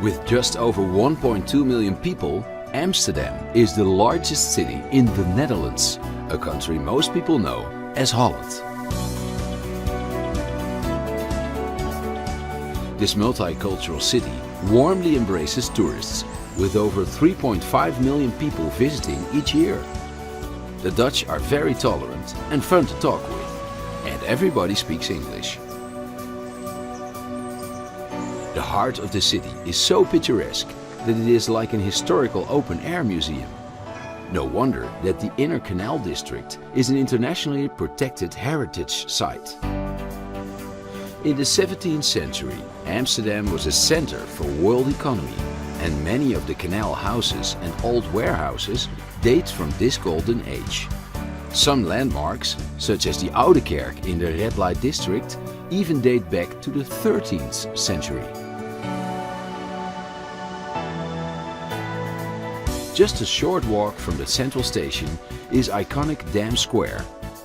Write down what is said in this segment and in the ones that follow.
With just over 1.2 million people, Amsterdam is the largest city in the Netherlands, a country most people know as Holland. This multicultural city warmly embraces tourists, with over 3.5 million people visiting each year. The Dutch are very tolerant and fun to talk with, and everybody speaks English. The heart of the city is so picturesque that it is like an historical open-air museum. No wonder that the Inner Canal district is an internationally protected heritage site. In the 17th century, Amsterdam was a center for world economy, and many of the canal houses and old warehouses date from this golden age. Some landmarks, such as the Oude Kerk in the red light district, even date back to the 13th century. Just a short walk from the central station is iconic Dam Square,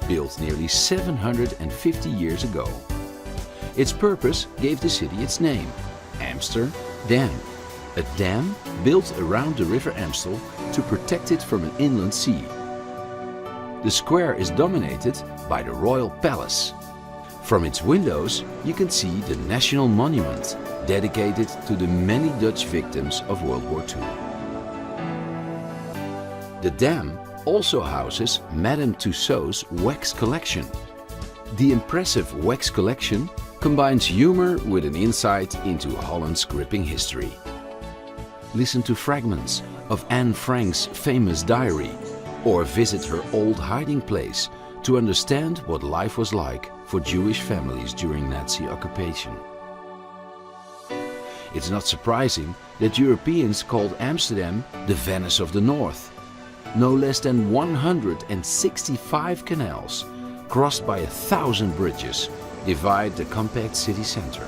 built nearly 750 years ago. Its purpose gave the city its name, Amsterdam, a dam built around the river Amstel to protect it from an inland sea. The square is dominated by the Royal Palace. From its windows you can see the National Monument, dedicated to the many Dutch victims of World War II. The dam also houses Madame Tussauds wax collection. The impressive wax collection combines humor with an insight into Holland's gripping history. Listen to fragments of Anne Frank's famous diary, or visit her old hiding place to understand what life was like for Jewish families during Nazi occupation. It's not surprising that Europeans called Amsterdam the Venice of the North. No less than 165 canals, crossed by 1,000 bridges, divide the compact city center.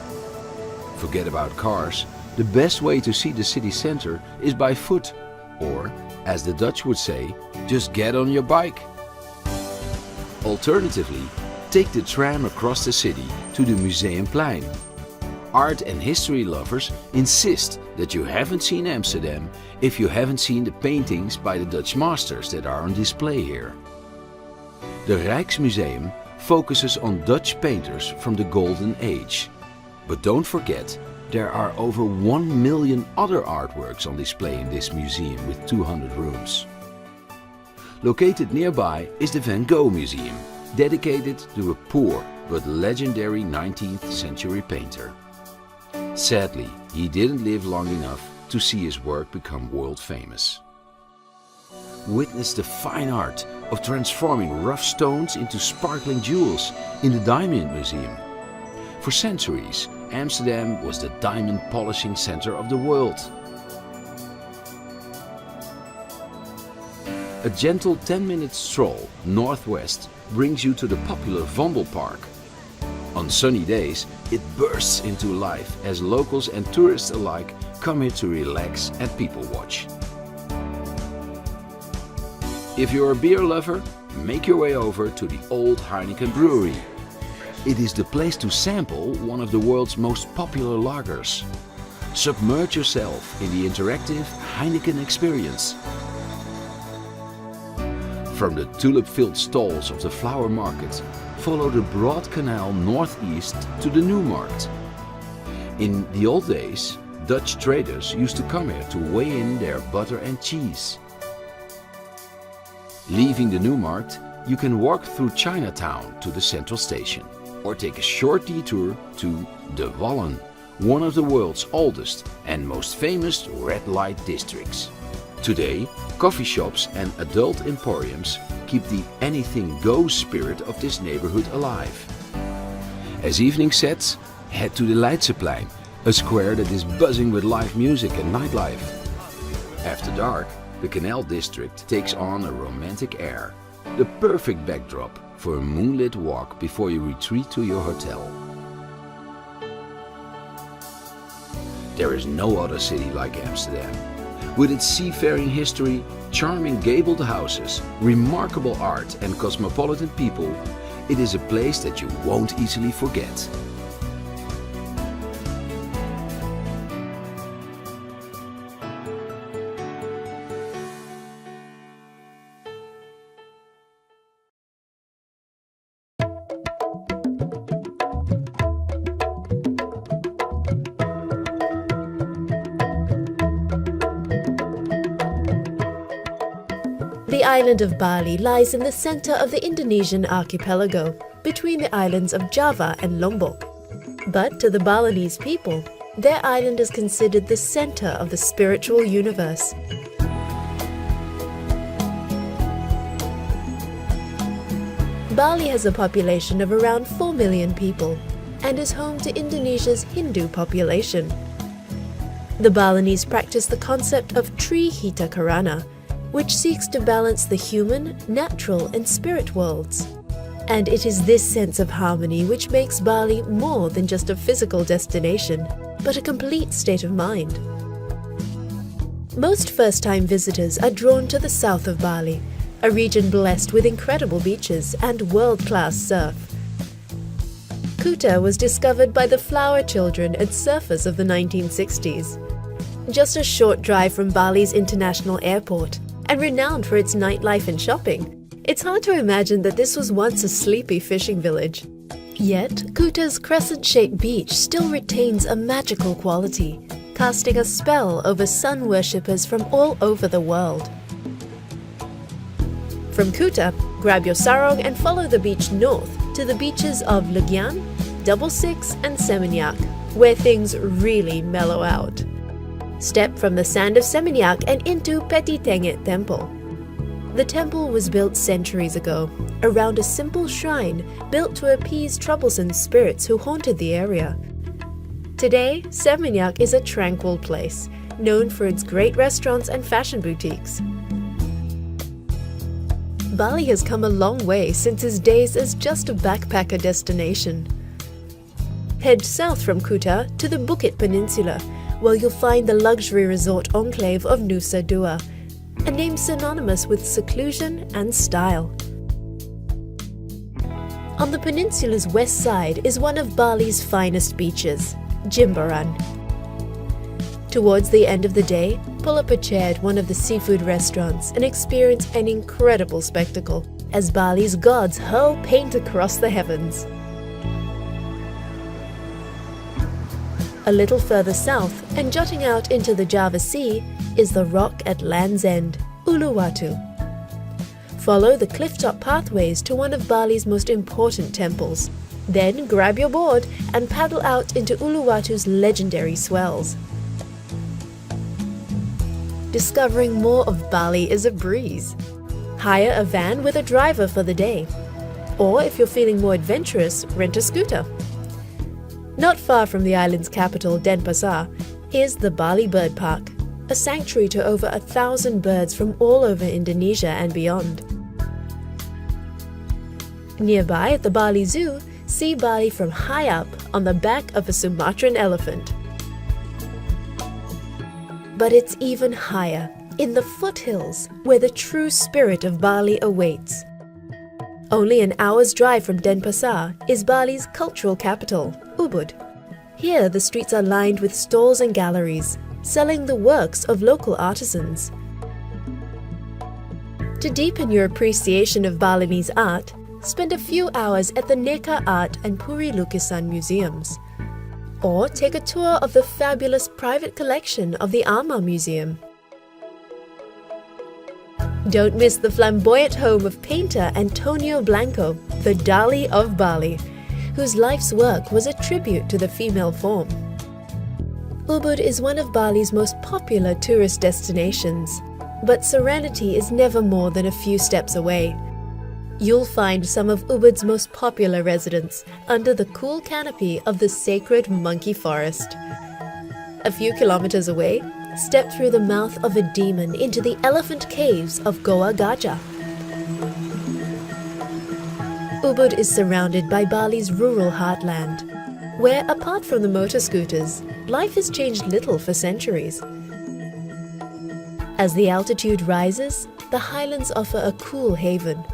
Forget about cars, the best way to see the city center is by foot, or, as the Dutch would say, just get on your bike. Alternatively, take the tram across the city to the Museumplein. Art and history lovers insist that you haven't seen Amsterdam if you haven't seen the paintings by the Dutch masters that are on display here. The Rijksmuseum focuses on Dutch painters from the Golden Age. But don't forget, there are over 1 million other artworks on display in this museum with 200 rooms. Located nearby is the Van Gogh Museum, dedicated to a poor but legendary 19th century painter. Sadly, he didn't live long enough to see his work become world famous. Witness the fine art of transforming rough stones into sparkling jewels in the Diamond Museum. For centuries, Amsterdam was the diamond polishing center of the world. A gentle 10-minute stroll northwest brings you to the popular Vondelpark. On sunny days, it bursts into life as locals and tourists alike come here to relax and people watch. If you're a beer lover, make your way over to the old Heineken brewery. It is the place to sample one of the world's most popular lagers. Submerge yourself in the interactive Heineken experience. From the tulip-filled stalls of the flower market, follow the broad canal northeast to the New Markt. In the old days, Dutch traders used to come here to weigh in their butter and cheese. Leaving the New Markt, you can walk through Chinatown to the central station, or take a short detour to De Wallen, one of the world's oldest and most famous red light districts. Today, coffee shops and adult emporiums keep the anything goes spirit of this neighborhood alive. As evening sets, head to the Leidseplein, a square that is buzzing with live music and nightlife. After dark, the Canal District takes on a romantic air, the perfect backdrop for a moonlit walk before you retreat to your hotel. There is no other city like Amsterdam. With its seafaring history, charming gabled houses, remarkable art and cosmopolitan people, it is a place that you won't easily forget. The island of Bali lies in the center of the Indonesian archipelago, between the islands of Java and Lombok. But to the Balinese people, their island is considered the center of the spiritual universe. Bali has a population of around 4 million people and is home to Indonesia's Hindu population. The Balinese practice the concept of Trihita Karana, which seeks to balance the human, natural and spirit worlds. And it is this sense of harmony which makes Bali more than just a physical destination, but a complete state of mind. Most first-time visitors are drawn to the south of Bali, a region blessed with incredible beaches and world-class surf. Kuta was discovered by the flower children and surfers of the 1960s. Just a short drive from Bali's international airport, and renowned for its nightlife and shopping, it's hard to imagine that this was once a sleepy fishing village. Yet, Kuta's crescent-shaped beach still retains a magical quality, casting a spell over sun worshippers from all over the world. From Kuta, grab your sarong and follow the beach north to the beaches of Legian, Double Six and Seminyak, where things really mellow out. Step from the sand of Seminyak and into Petitenget Temple. The temple was built centuries ago, around a simple shrine built to appease troublesome spirits who haunted the area. Today, Seminyak is a tranquil place, known for its great restaurants and fashion boutiques. Bali has come a long way since its days as just a backpacker destination. Head south from Kuta to the Bukit Peninsula, where you'll find the luxury resort enclave of Nusa Dua, a name synonymous with seclusion and style. On the peninsula's west side is one of Bali's finest beaches, Jimbaran. Towards the end of the day, pull up a chair at one of the seafood restaurants and experience an incredible spectacle as Bali's gods hurl paint across the heavens. A little further south and jutting out into the Java Sea is the rock at Land's End, Uluwatu. Follow the cliff-top pathways to one of Bali's most important temples. Then grab your board and paddle out into Uluwatu's legendary swells. Discovering more of Bali is a breeze. Hire a van with a driver for the day. Or if you're feeling more adventurous, rent a scooter. Not far from the island's capital, Denpasar, is the Bali Bird Park, a sanctuary to over 1,000 birds from all over Indonesia and beyond. Nearby at the Bali Zoo, see Bali from high up on the back of a Sumatran elephant. But it's even higher, in the foothills, where the true spirit of Bali awaits. Only an hour's drive from Denpasar is Bali's cultural capital, Ubud. Here the streets are lined with stalls and galleries, selling the works of local artisans. To deepen your appreciation of Balinese art, spend a few hours at the Neka Art and Puri Lukisan museums. Or take a tour of the fabulous private collection of the Ama Museum. Don't miss the flamboyant home of painter Antonio Blanco, the Dali of Bali, whose life's work was a tribute to the female form. Ubud is one of Bali's most popular tourist destinations, but serenity is never more than a few steps away. You'll find some of Ubud's most popular residents under the cool canopy of the sacred monkey forest. A few kilometers away, step through the mouth of a demon into the elephant caves of Goa Gajah. Ubud is surrounded by Bali's rural heartland, where, apart from the motor scooters, life has changed little for centuries. As the altitude rises, the highlands offer a cool haven.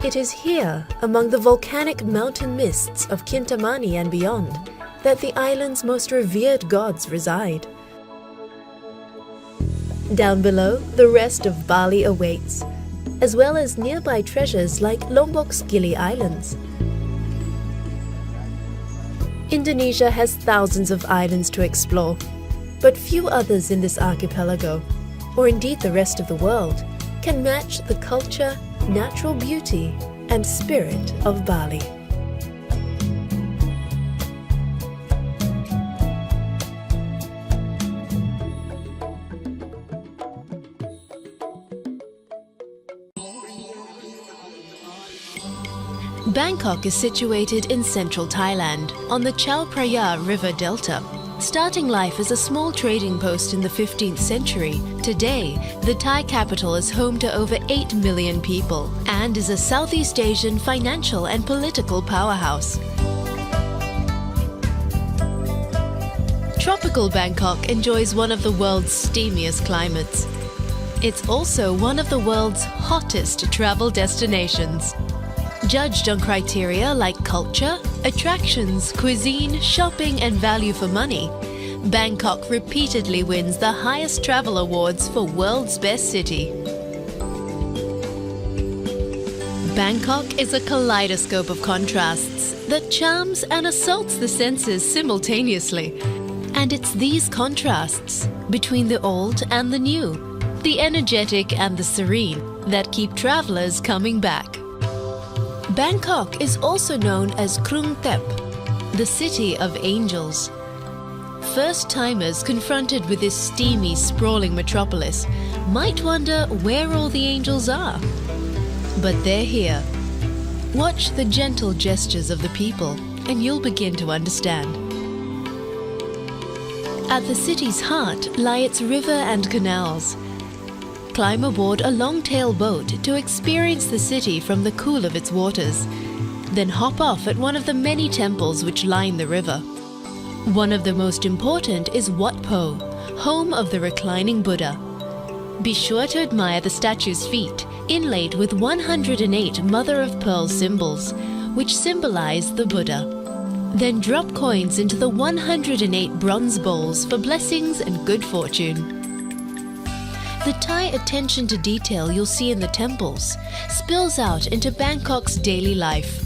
It is here, among the volcanic mountain mists of Kintamani and beyond, that the island's most revered gods reside. Down below, the rest of Bali awaits, as well as nearby treasures like Lombok's Gili Islands. Indonesia has thousands of islands to explore, but few others in this archipelago, or indeed the rest of the world, can match the culture, natural beauty, and spirit of Bali. Bangkok is situated in central Thailand on the Chao Phraya River Delta. Starting life as a small trading post in the 15th century, today the Thai capital is home to over 8 million people and is a Southeast Asian financial and political powerhouse. Tropical Bangkok enjoys one of the world's steamiest climates. It's also one of the world's hottest travel destinations. Judged on criteria like culture, attractions, cuisine, shopping, and value for money, Bangkok repeatedly wins the highest travel awards for World's Best City. Bangkok is a kaleidoscope of contrasts that charms and assaults the senses simultaneously. And it's these contrasts between the old and the new, the energetic and the serene, that keep travelers coming back. Bangkok is also known as Krung Thep, the city of angels. First-timers confronted with this steamy, sprawling metropolis might wonder where all the angels are. But they're here. Watch the gentle gestures of the people and you'll begin to understand. At the city's heart lie its river and canals. Climb aboard a long-tail boat to experience the city from the cool of its waters. Then hop off at one of the many temples which line the river. One of the most important is Wat Po, home of the reclining Buddha. Be sure to admire the statue's feet, inlaid with 108 mother-of-pearl symbols, which symbolize the Buddha. Then drop coins into the 108 bronze bowls for blessings and good fortune. The Thai attention to detail you'll see in the temples spills out into Bangkok's daily life.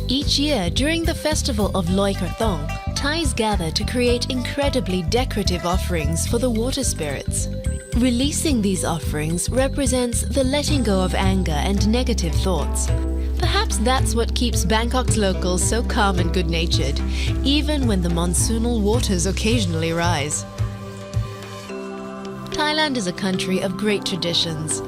Each year during the festival of Loi Krathong, Thais gather to create incredibly decorative offerings for the water spirits. Releasing these offerings represents the letting go of anger and negative thoughts. Perhaps that's what keeps Bangkok's locals so calm and good-natured, even when the monsoonal waters occasionally rise. Thailand is a country of great traditions.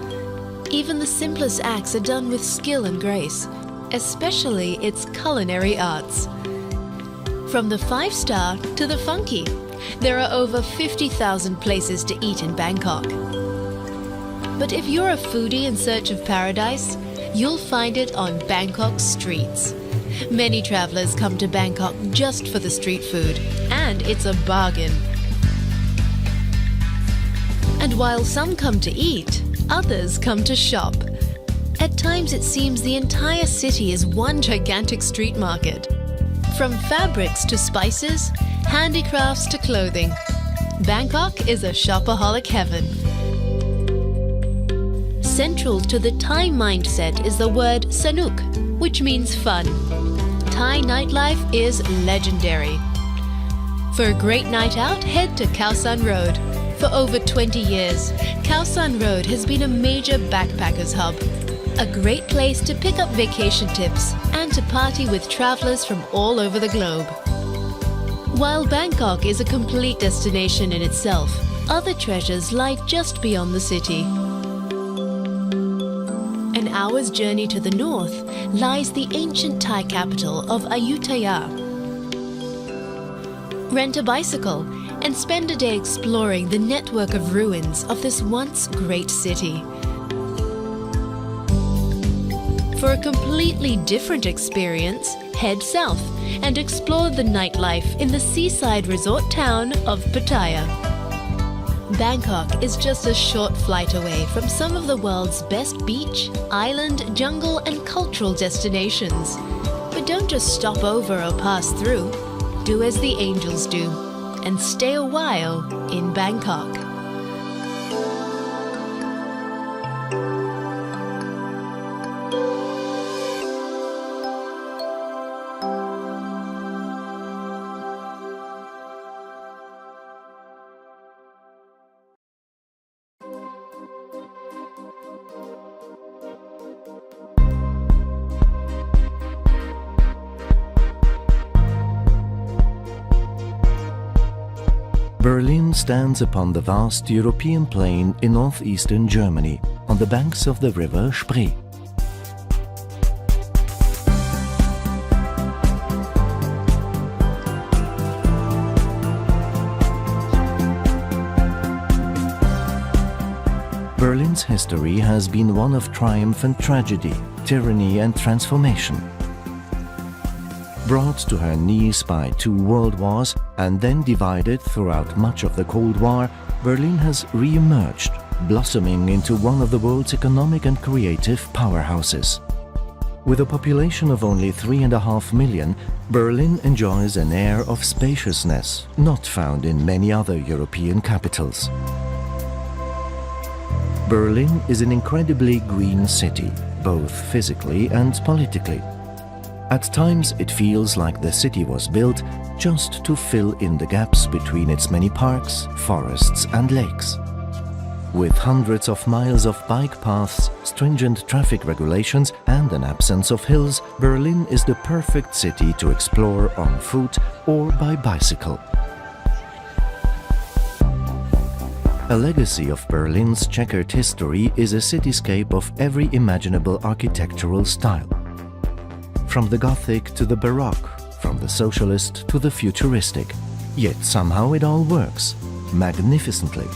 Even the simplest acts are done with skill and grace, especially its culinary arts. From the five-star to the funky, there are over 50,000 places to eat in Bangkok. But if you're a foodie in search of paradise, you'll find it on Bangkok's streets. Many travelers come to Bangkok just for the street food, and it's a bargain. And while some come to eat, others come to shop. At times it seems the entire city is one gigantic street market. From fabrics to spices, handicrafts to clothing, Bangkok is a shopaholic heaven. Central to the Thai mindset is the word sanuk, which means fun. Thai nightlife is legendary. For a great night out, head to Khao San Road. For over 20 years, Khao San Road has been a major backpackers hub, a great place to pick up vacation tips and to party with travelers from all over the globe. While Bangkok is a complete destination in itself, other treasures lie just beyond the city. An hour's journey to the north lies the ancient Thai capital of Ayutthaya. Rent a bicycle and spend a day exploring the network of ruins of this once great city. For a completely different experience, head south and explore the nightlife in the seaside resort town of Pattaya. Bangkok is just a short flight away from some of the world's best beach, island, jungle, and cultural destinations. But don't just stop over or pass through. Do as the angels do and stay a while in Bangkok. Berlin stands upon the vast European plain in northeastern Germany, on the banks of the river Spree. Berlin's history has been one of triumph and tragedy, tyranny and transformation. Brought to her knees by 2 world wars and then divided throughout much of the Cold War, Berlin has re-emerged, blossoming into one of the world's economic and creative powerhouses. With a population of only 3.5 million, Berlin enjoys an air of spaciousness not found in many other European capitals. Berlin is an incredibly green city, both physically and politically. At times it feels like the city was built just to fill in the gaps between its many parks, forests and lakes. With hundreds of miles of bike paths, stringent traffic regulations and an absence of hills, Berlin is the perfect city to explore on foot or by bicycle. A legacy of Berlin's checkered history is a cityscape of every imaginable architectural style. From the Gothic to the Baroque, from the socialist to the futuristic. Yet somehow it all works, magnificently.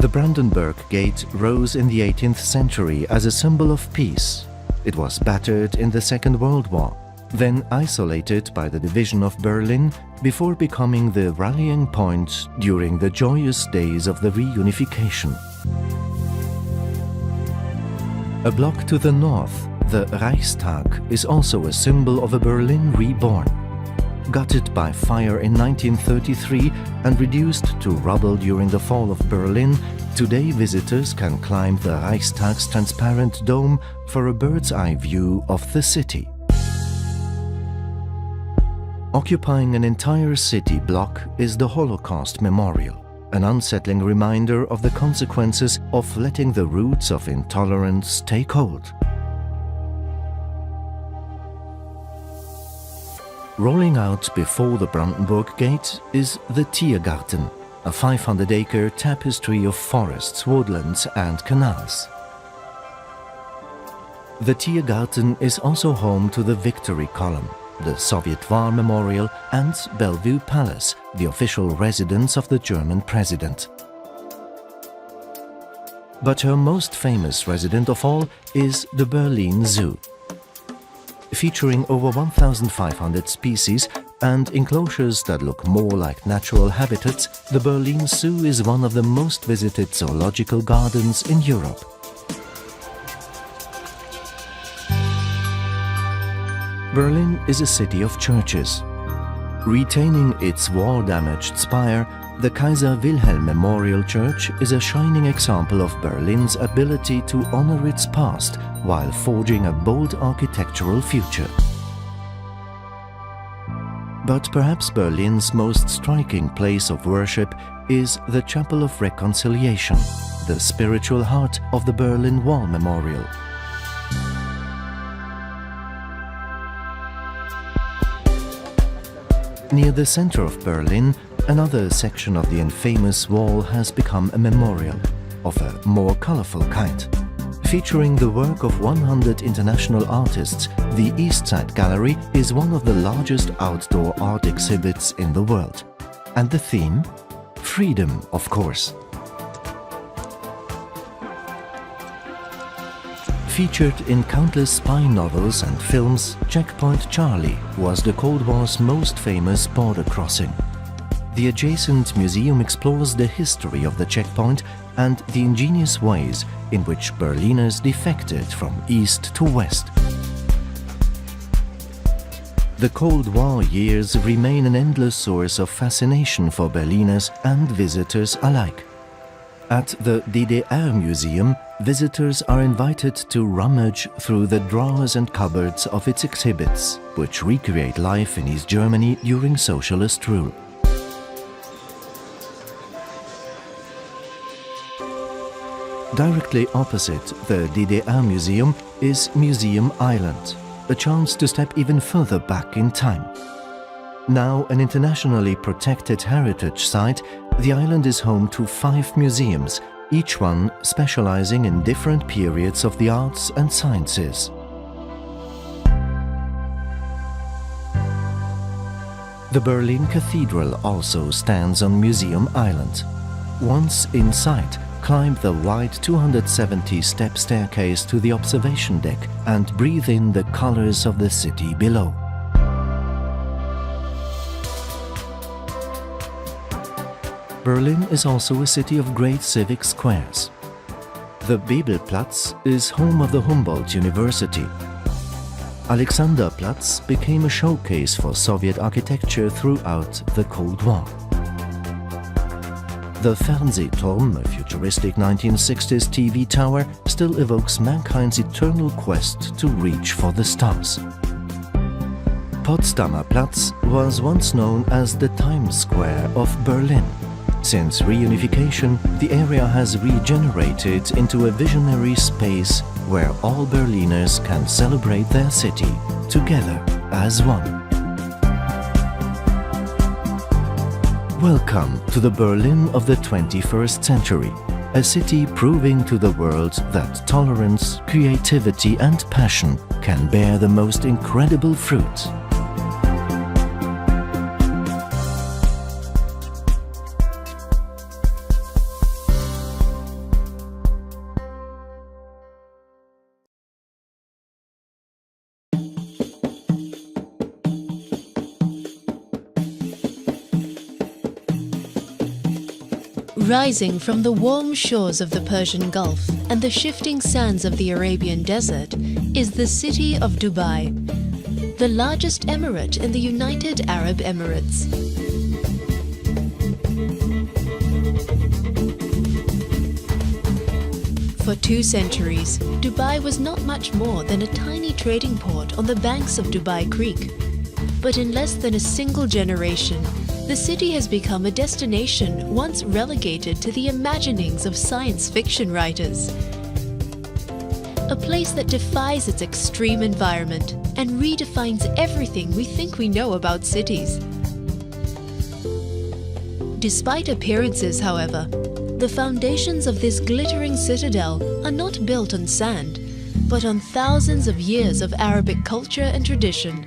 The Brandenburg Gate rose in the 18th century as a symbol of peace. It was battered in the Second World War, then isolated by the division of Berlin before becoming the rallying point during the joyous days of the reunification. A block to the north, the Reichstag is also a symbol of a Berlin reborn. Gutted by fire in 1933 and reduced to rubble during the fall of Berlin, today visitors can climb the Reichstag's transparent dome for a bird's-eye view of the city. Occupying an entire city block is the Holocaust Memorial, an unsettling reminder of the consequences of letting the roots of intolerance take hold. Rolling out before the Brandenburg Gate is the Tiergarten, a 500-acre tapestry of forests, woodlands and canals. The Tiergarten is also home to the Victory Column, the Soviet War Memorial and Bellevue Palace, the official residence of the German president. But her most famous resident of all is the Berlin Zoo. Featuring over 1,500 species and enclosures that look more like natural habitats, the Berlin Zoo is one of the most visited zoological gardens in Europe. Berlin is a city of churches. Retaining its war-damaged spire, the Kaiser Wilhelm Memorial Church is a shining example of Berlin's ability to honor its past while forging a bold architectural future. But perhaps Berlin's most striking place of worship is the Chapel of Reconciliation, the spiritual heart of the Berlin Wall Memorial. Near the center of Berlin, another section of the infamous wall has become a memorial, of a more colorful kind. Featuring the work of 100 international artists, the East Side Gallery is one of the largest outdoor art exhibits in the world. And the theme? Freedom, of course. Featured in countless spy novels and films, Checkpoint Charlie was the Cold War's most famous border crossing. The adjacent museum explores the history of the checkpoint and the ingenious ways in which Berliners defected from east to west. The Cold War years remain an endless source of fascination for Berliners and visitors alike. At the DDR Museum, visitors are invited to rummage through the drawers and cupboards of its exhibits, which recreate life in East Germany during socialist rule. Directly opposite the DDR Museum is Museum Island, a chance to step even further back in time. Now an internationally protected heritage site, the island is home to 5 museums, each one specializing in different periods of the arts and sciences. The Berlin Cathedral also stands on Museum Island. Once inside, climb the wide 270-step staircase to the observation deck and breathe in the colors of the city below. Berlin is also a city of great civic squares. The Bebelplatz is home of the Humboldt University. Alexanderplatz became a showcase for Soviet architecture throughout the Cold War. The Fernsehturm, a futuristic 1960s TV tower, still evokes mankind's eternal quest to reach for the stars. Potsdamer Platz was once known as the Times Square of Berlin. Since reunification, the area has regenerated into a visionary space where all Berliners can celebrate their city together as one. Welcome to the Berlin of the 21st century, a city proving to the world that tolerance, creativity and passion can bear the most incredible fruit. Rising from the warm shores of the Persian Gulf and the shifting sands of the Arabian Desert is the city of Dubai, the largest emirate in the United Arab Emirates. For 2 centuries, Dubai was not much more than a tiny trading port on the banks of Dubai Creek. But in less than a single generation, the city has become a destination once relegated to the imaginings of science fiction writers. A place that defies its extreme environment and redefines everything we think we know about cities. Despite appearances, however, the foundations of this glittering citadel are not built on sand, but on thousands of years of Arabic culture and tradition.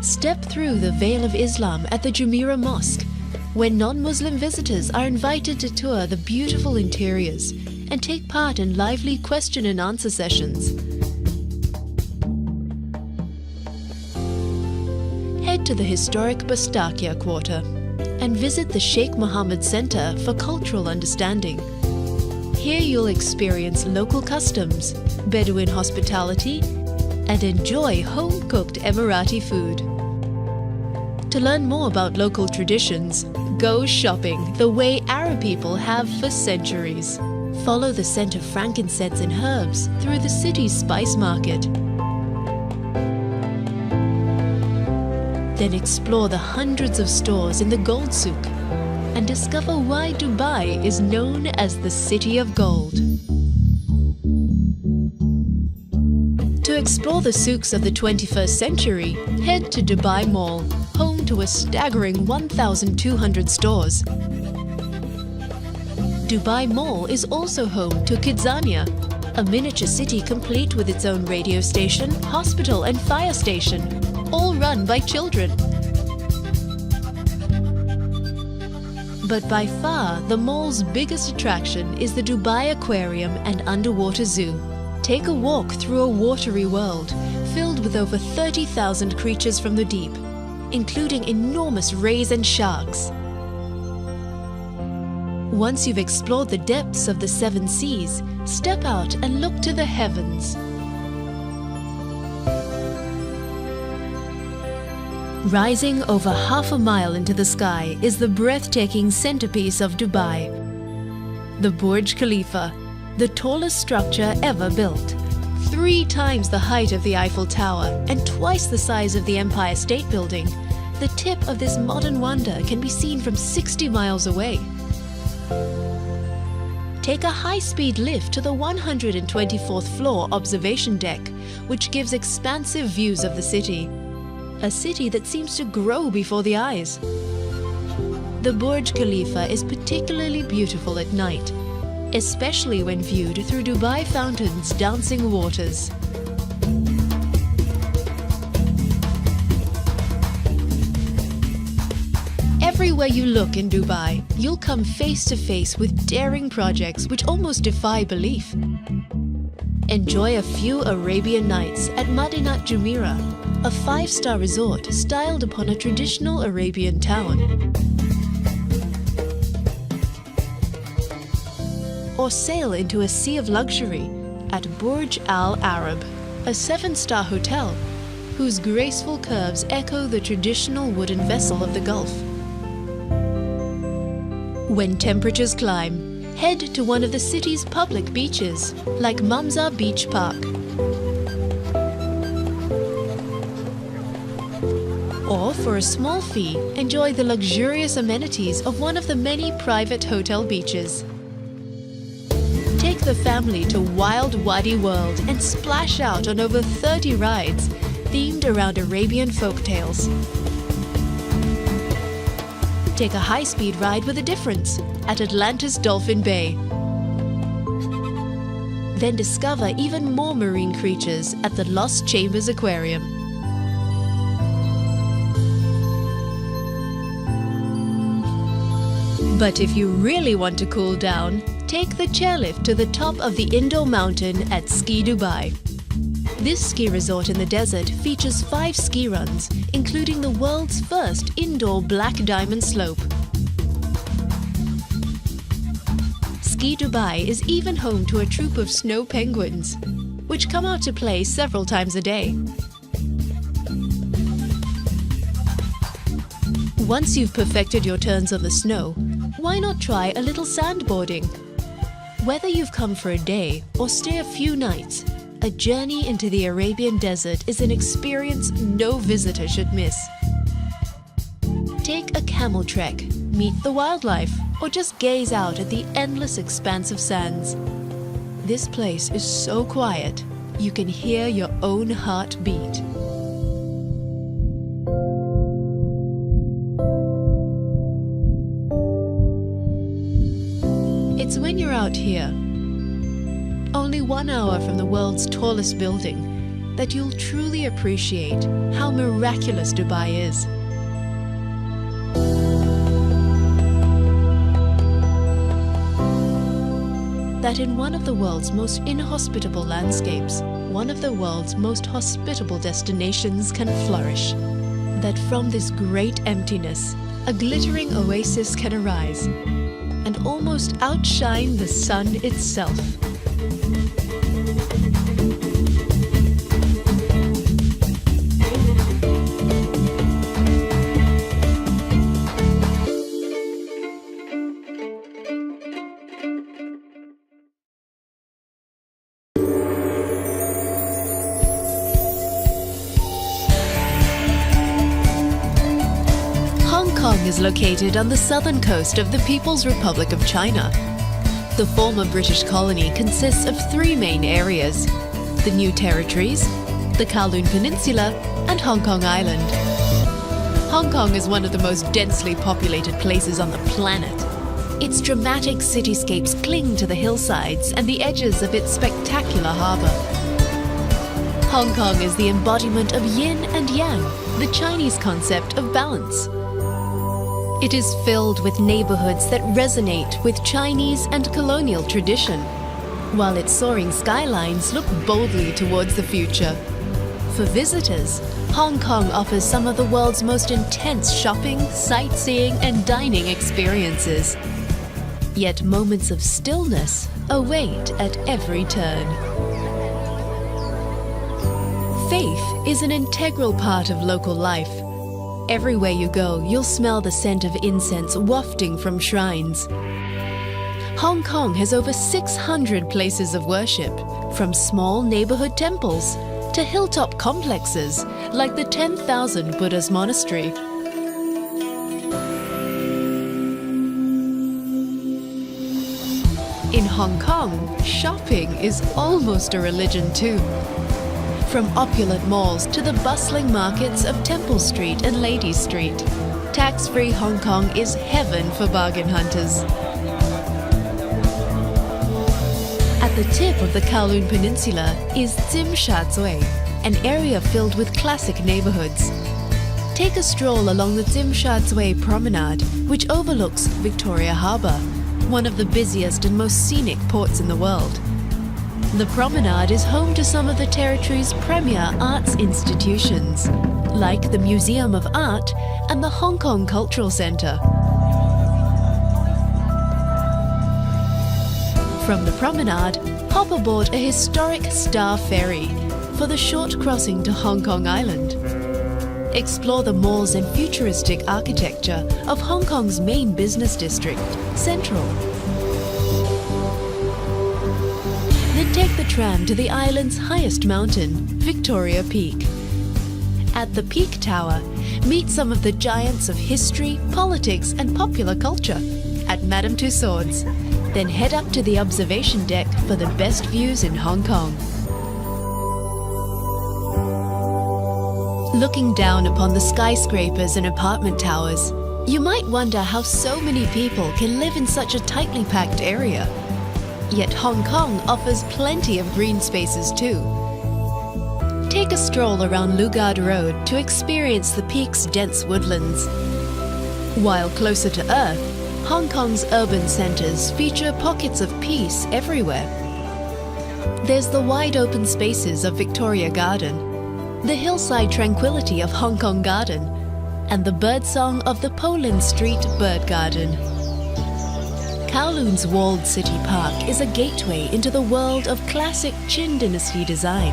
Step through the Veil of Islam at the Jumeirah Mosque, where non-Muslim visitors are invited to tour the beautiful interiors and take part in lively question and answer sessions. Head to the historic Bastakia Quarter and visit the Sheikh Mohammed Center for Cultural Understanding. Here you'll experience local customs, Bedouin hospitality, and enjoy home-cooked Emirati food. To learn more about local traditions, go shopping the way Arab people have for centuries. Follow the scent of frankincense and herbs through the city's spice market. Then explore the hundreds of stores in the Gold Souk and discover why Dubai is known as the City of Gold. To explore the souks of the 21st century, head to Dubai Mall, home to a staggering 1,200 stores. Dubai Mall is also home to Kidzania, a miniature city complete with its own radio station, hospital and fire station, all run by children. But by far, the mall's biggest attraction is the Dubai Aquarium and Underwater Zoo. Take a walk through a watery world filled with over 30,000 creatures from the deep, including enormous rays and sharks. Once you've explored the depths of the 7 seas, step out and look to the heavens. Rising over half a mile into the sky is the breathtaking centerpiece of Dubai, the Burj Khalifa, the tallest structure ever built. 3 times the height of the Eiffel Tower and twice the size of the Empire State Building, the tip of this modern wonder can be seen from 60 miles away. Take a high-speed lift to the 124th floor observation deck, which gives expansive views of the city. A city that seems to grow before the eyes. The Burj Khalifa is particularly beautiful at night, especially when viewed through Dubai Fountain's dancing waters. Everywhere you look in Dubai, you'll come face to face with daring projects which almost defy belief. Enjoy a few Arabian nights at Madinat Jumeirah, a 5-star resort styled upon a traditional Arabian town. Or sail into a sea of luxury at Burj Al Arab, a 7-star hotel whose graceful curves echo the traditional wooden vessel of the Gulf. When temperatures climb, head to one of the city's public beaches, like Mamza Beach Park. Or for a small fee, enjoy the luxurious amenities of one of the many private hotel beaches. Take the family to Wild Wadi World and splash out on over 30 rides themed around Arabian folktales. Take a high-speed ride with a difference at Atlantis Dolphin Bay. Then discover even more marine creatures at the Lost Chambers Aquarium. But if you really want to cool down, take the chairlift to the top of the Indo Mountain at Ski Dubai. This ski resort in the desert features 5 ski runs, including the world's first indoor black diamond slope. Ski Dubai is even home to a troop of snow penguins, which come out to play several times a day. Once you've perfected your turns on the snow, why not try a little sandboarding? Whether you've come for a day or stay a few nights, a journey into the Arabian desert is an experience no visitor should miss. Take a camel trek, meet the wildlife, or just gaze out at the endless expanse of sands. This place is so quiet, you can hear your own heart beat. It's when you're out here, only 1 hour from the world's tallest building, that you'll truly appreciate how miraculous Dubai is. That in one of the world's most inhospitable landscapes, one of the world's most hospitable destinations can flourish. That from this great emptiness, a glittering oasis can arise and almost outshine the sun itself. Hong Kong is located on the southern coast of the People's Republic of China. The former British colony consists of 3 main areas: the New Territories, the Kowloon Peninsula, and Hong Kong Island. Hong Kong is one of the most densely populated places on the planet. Its dramatic cityscapes cling to the hillsides and the edges of its spectacular harbour. Hong Kong is the embodiment of yin and yang, the Chinese concept of balance. It is filled with neighborhoods that resonate with Chinese and colonial tradition, while its soaring skylines look boldly towards the future. For visitors, Hong Kong offers some of the world's most intense shopping, sightseeing, and dining experiences. Yet moments of stillness await at every turn. Faith is an integral part of local life. Everywhere you go, you'll smell the scent of incense wafting from shrines. Hong Kong has over 600 places of worship, from small neighborhood temples to hilltop complexes like the 10,000 Buddhas Monastery. In Hong Kong, shopping is almost a religion too. From opulent malls to the bustling markets of Temple Street and Lady Street, tax-free Hong Kong is heaven for bargain hunters. At the tip of the Kowloon Peninsula is Tsim Sha Tsui, an area filled with classic neighborhoods. Take a stroll along the Tsim Sha Tsui Promenade, which overlooks Victoria Harbour, one of the busiest and most scenic ports in the world. The promenade is home to some of the territory's premier arts institutions, like the Museum of Art and the Hong Kong Cultural Centre. From the promenade, hop aboard a historic Star Ferry for the short crossing to Hong Kong Island. Explore the malls and futuristic architecture of Hong Kong's main business district, Central. Then take the tram to the island's highest mountain, Victoria Peak. At the Peak Tower, meet some of the giants of history, politics and popular culture at Madame Tussauds. Then head up to the observation deck for the best views in Hong Kong. Looking down upon the skyscrapers and apartment towers, you might wonder how so many people can live in such a tightly packed area. Yet Hong Kong offers plenty of green spaces too. Take a stroll around Lugard Road to experience the peak's dense woodlands. While closer to Earth, Hong Kong's urban centres feature pockets of peace everywhere. There's the wide open spaces of Victoria Garden, the hillside tranquility of Hong Kong Garden, and the birdsong of the Polin Street Bird Garden. Kowloon's walled city park is a gateway into the world of classic Qin dynasty design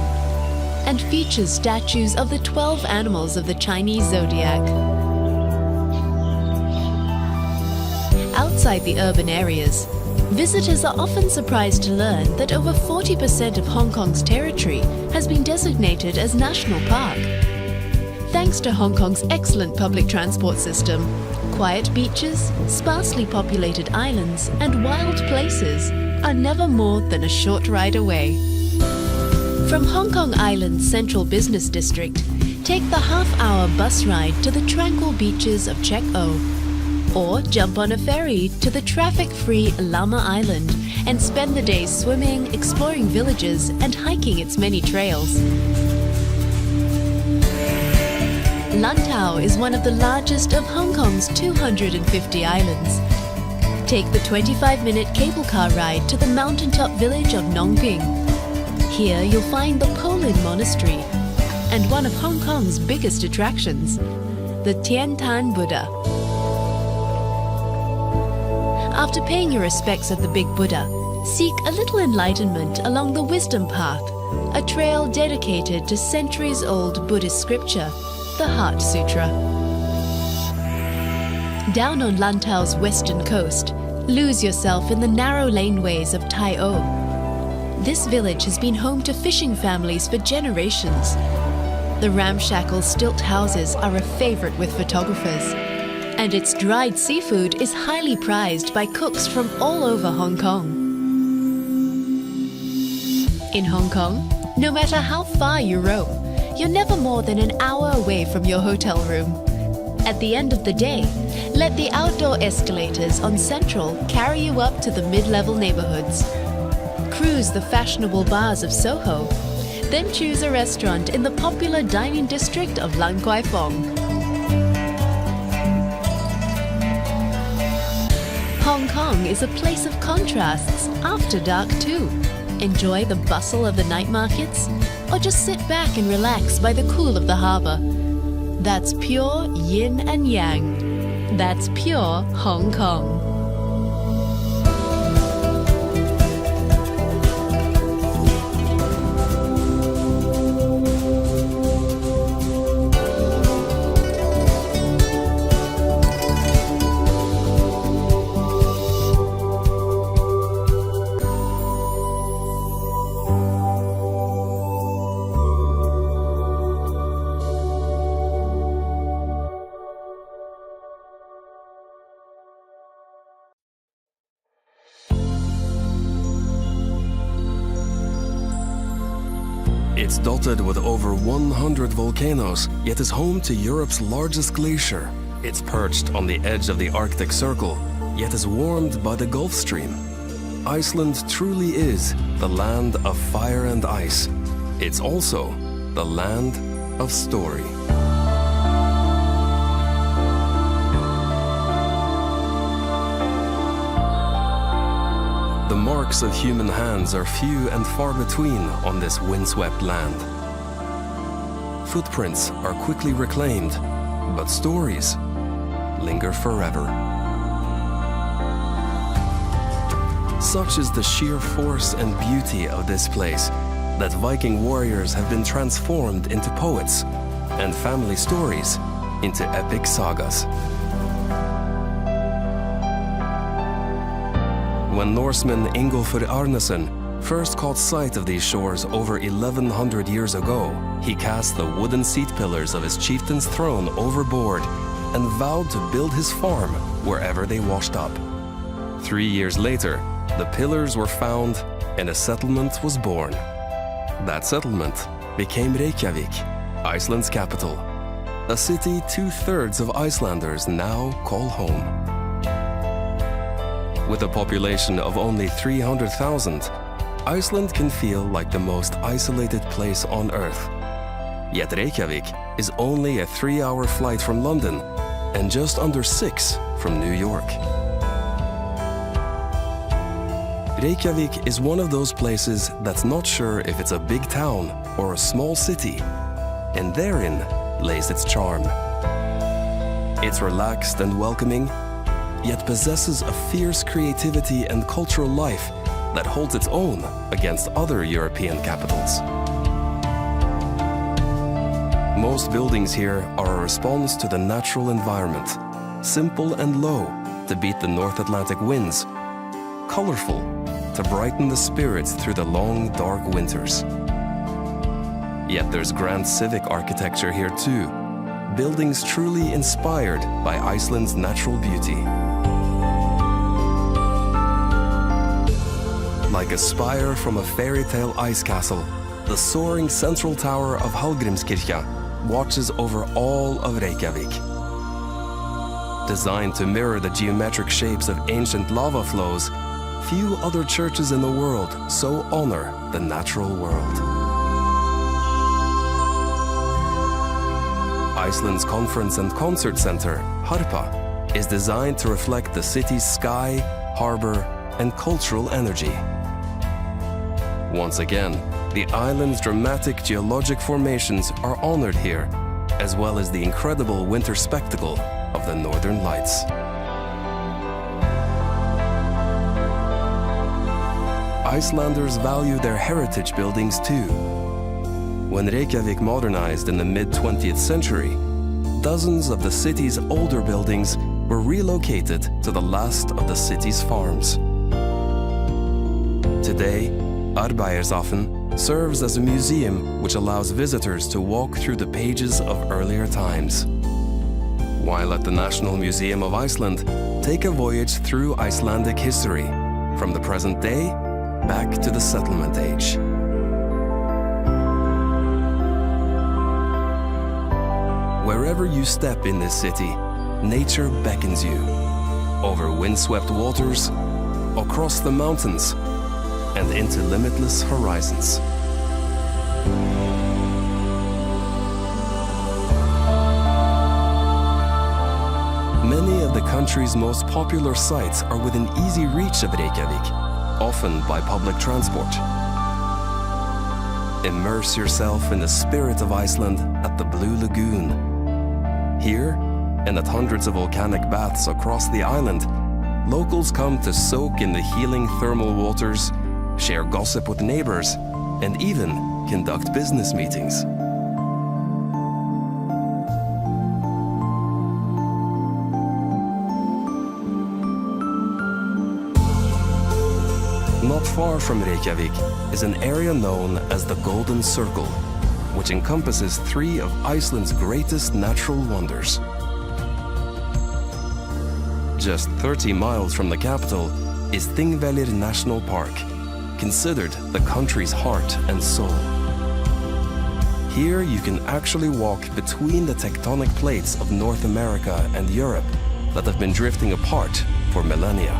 and features statues of the 12 animals of the Chinese zodiac. Outside the urban areas, visitors are often surprised to learn that over 40% of Hong Kong's territory has been designated as national park. Thanks to Hong Kong's excellent public transport system, quiet beaches, sparsely populated islands, and wild places are never more than a short ride away. From Hong Kong Island's central business district, take the half-hour bus ride to the tranquil beaches of Chek O, or jump on a ferry to the traffic-free Lama Island and spend the day swimming, exploring villages, and hiking its many trails. Lantau is one of the largest of Hong Kong's 250 islands. Take the 25-minute cable car ride to the mountaintop village of Nong Ping. Here you'll find the Polin Monastery and one of Hong Kong's biggest attractions, the Tian Tan Buddha. After paying your respects at the Big Buddha, seek a little enlightenment along the Wisdom Path, a trail dedicated to centuries-old Buddhist scripture, the Heart Sutra. Down on Lantau's western coast, lose yourself in the narrow laneways of Tai O. This village has been home to fishing families for generations. The ramshackle stilt houses are a favorite with photographers, and its dried seafood is highly prized by cooks from all over Hong Kong. In Hong Kong, no matter how far you roam, you're never more than an hour away from your hotel room. At the end of the day, let the outdoor escalators on Central carry you up to the mid-level neighborhoods. Cruise the fashionable bars of Soho, then choose a restaurant in the popular dining district of Lan Kwai Fong. Hong Kong is a place of contrasts after dark too. Enjoy the bustle of the night markets, or just sit back and relax by the cool of the harbour. That's pure yin and yang. That's pure Hong Kong. It's dotted with over 100 volcanoes, yet is home to Europe's largest glacier. It's perched on the edge of the Arctic Circle, yet is warmed by the Gulf Stream. Iceland truly is the land of fire and ice. It's also the land of story. The marks of human hands are few and far between on this windswept land. Footprints are quickly reclaimed, but stories linger forever. Such is the sheer force and beauty of this place that Viking warriors have been transformed into poets and family stories into epic sagas. When Norseman Ingolfur Arnesen first caught sight of these shores over 1100 years ago, he cast the wooden seat pillars of his chieftain's throne overboard and vowed to build his farm wherever they washed up. 3 years later, the pillars were found and a settlement was born. That settlement became Reykjavik, Iceland's capital, a city 2/3 of Icelanders now call home. With a population of only 300,000, Iceland can feel like the most isolated place on Earth. Yet Reykjavik is only a 3-hour flight from London and just under 6 from New York. Reykjavik is one of those places that's not sure if it's a big town or a small city, and therein lays its charm. It's relaxed and welcoming, yet possesses a fierce creativity and cultural life that holds its own against other European capitals. Most buildings here are a response to the natural environment, simple and low to beat the North Atlantic winds, colorful to brighten the spirits through the long, dark winters. Yet there's grand civic architecture here too, buildings truly inspired by Iceland's natural beauty. Like a spire from a fairy tale ice castle, the soaring central tower of Hallgrímskirkja watches over all of Reykjavik. Designed to mirror the geometric shapes of ancient lava flows, few other churches in the world so honor the natural world. Iceland's conference and concert center, Harpa, is designed to reflect the city's sky, harbor, and cultural energy. Once again, the island's dramatic geologic formations are honored here, as well as the incredible winter spectacle of the Northern Lights. Icelanders value their heritage buildings too. When Reykjavik modernized in the mid-20th century, dozens of the city's older buildings were relocated to the last of the city's farms. Today, Arbeiðarsáttr serves as a museum which allows visitors to walk through the pages of earlier times. While at the National Museum of Iceland, take a voyage through Icelandic history, from the present day back to the settlement age. Wherever you step in this city, nature beckons you, over windswept waters, across the mountains, and into limitless horizons. Many of the country's most popular sites are within easy reach of Reykjavik, often by public transport. Immerse yourself in the spirit of Iceland at the Blue Lagoon. Here, and at hundreds of volcanic baths across the island, locals come to soak in the healing thermal waters, share gossip with neighbors, and even conduct business meetings. Not far from Reykjavik is an area known as the Golden Circle, which encompasses 3 of Iceland's greatest natural wonders. Just 30 miles from the capital is Thingvellir National Park, considered the country's heart and soul. Here you can actually walk between the tectonic plates of North America and Europe that have been drifting apart for millennia.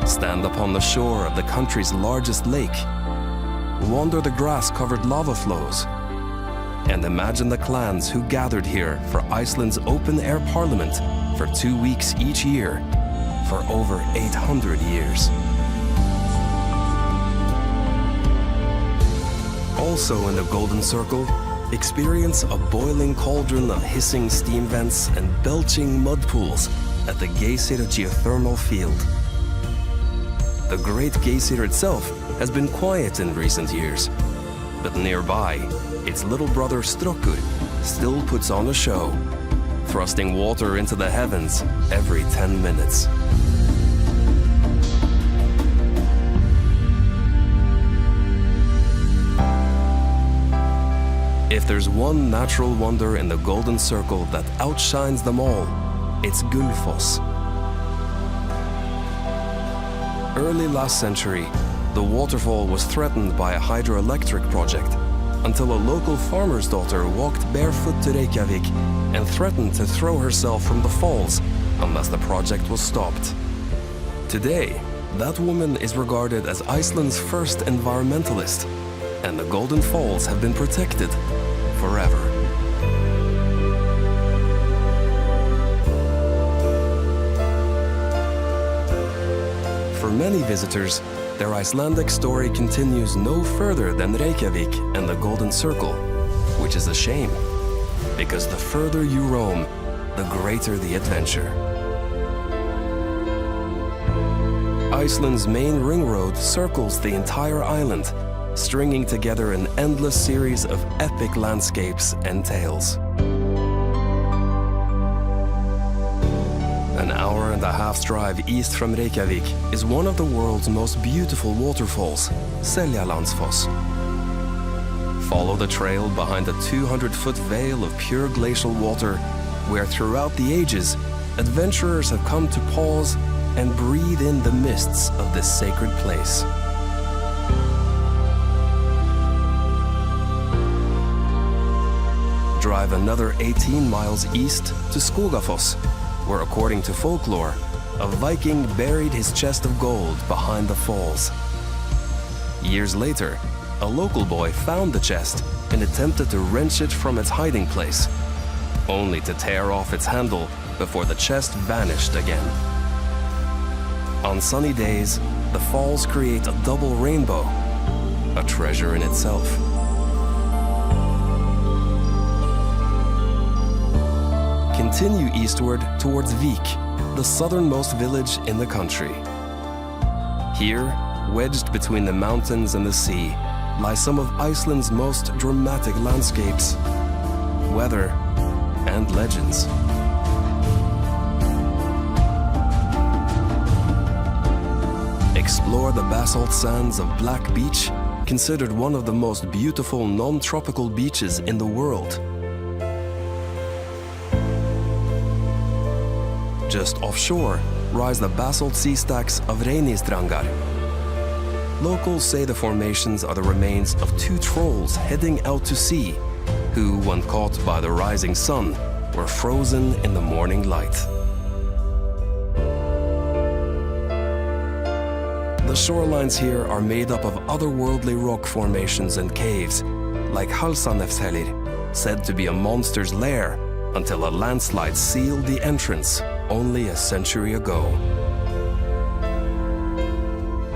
Stand upon the shore of the country's largest lake, wander the grass-covered lava flows, and imagine the clans who gathered here for Iceland's open-air parliament for 2 weeks each year for over 800 years. Also in the Golden Circle, experience a boiling cauldron of hissing steam vents and belching mud pools at the Geysir geothermal field. The Great Geysir itself has been quiet in recent years, but nearby, its little brother Strokkur still puts on a show, thrusting water into the heavens every 10 minutes. If there's one natural wonder in the Golden Circle that outshines them all, it's Gullfoss. Early last century, the waterfall was threatened by a hydroelectric project until a local farmer's daughter walked barefoot to Reykjavik and threatened to throw herself from the falls unless the project was stopped. Today, that woman is regarded as Iceland's first environmentalist, and the Golden Falls have been protected forever. For many visitors, their Icelandic story continues no further than Reykjavik and the Golden Circle, which is a shame, because the further you roam, the greater the adventure. Iceland's main ring road circles the entire island, stringing together an endless series of epic landscapes and tales. An hour-and-a-half's drive east from Reykjavik is one of the world's most beautiful waterfalls, Seljalandsfoss. Follow the trail behind a 200-foot veil of pure glacial water, where throughout the ages, adventurers have come to pause and breathe in the mists of this sacred place. Drive another 18 miles east to Skogafoss, where, according to folklore, a Viking buried his chest of gold behind the falls. Years later, a local boy found the chest and attempted to wrench it from its hiding place, only to tear off its handle before the chest vanished again. On sunny days, the falls create a double rainbow, a treasure in itself. Continue eastward towards Vik, the southernmost village in the country. Here, wedged between the mountains and the sea, lie some of Iceland's most dramatic landscapes, weather, and legends. Explore the basalt sands of Black Beach, considered one of the most beautiful non-tropical beaches in the world. Just offshore rise the basalt sea stacks of Reynisdrangar. Locals say the formations are the remains of two trolls heading out to sea, who, when caught by the rising sun, were frozen in the morning light. The shorelines here are made up of otherworldly rock formations and caves, like Halsanefshellir, said to be a monster's lair until a landslide sealed the entrance only a century ago.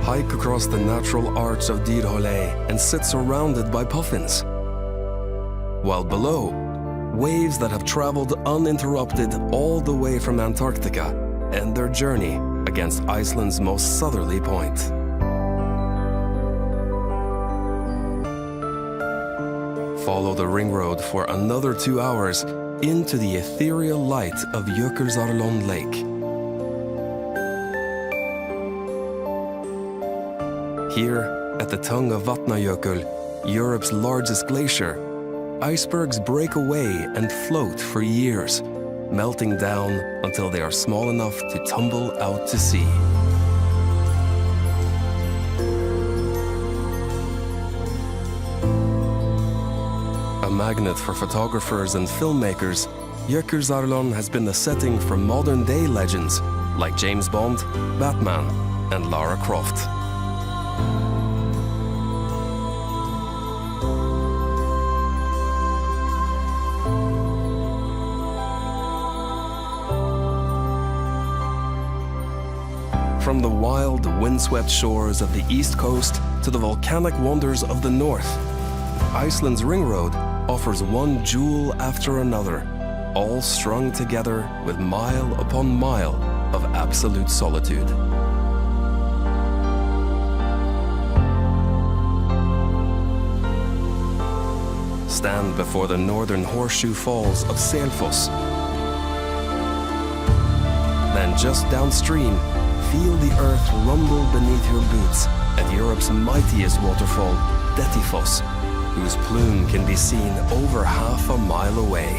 Hike across the natural arch of Dyrhólaey and sit surrounded by puffins. While below, waves that have traveled uninterrupted all the way from Antarctica end their journey against Iceland's most southerly point. Follow the ring road for another 2 hours into the ethereal light of Jökulsárlón Lake. Here, at the tongue of Vatnajökull, Europe's largest glacier, icebergs break away and float for years, melting down until they are small enough to tumble out to sea. magnet for photographers and filmmakers, Jökulsárlón has been the setting for modern-day legends like James Bond, Batman, and Lara Croft. From the wild, windswept shores of the east coast to the volcanic wonders of the north, Iceland's ring road offers one jewel after another, all strung together with mile upon mile of absolute solitude. Stand before the northern horseshoe falls of Selfoss. Then just downstream, feel the earth rumble beneath your boots at Europe's mightiest waterfall, Dettifoss, whose plume can be seen over half a mile away.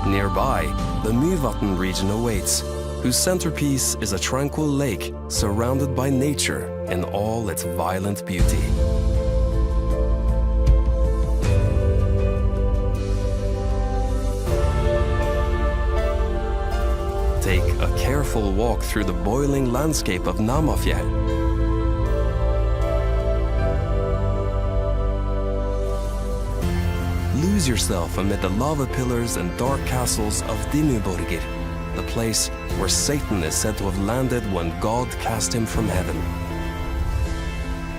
Nearby, the Mývatn region awaits, whose centerpiece is a tranquil lake surrounded by nature in all its violent beauty. Take a careful walk through the boiling landscape of Namafjell. Lose yourself amid the lava pillars and dark castles of Dimmuborgir, the place where Satan is said to have landed when God cast him from heaven.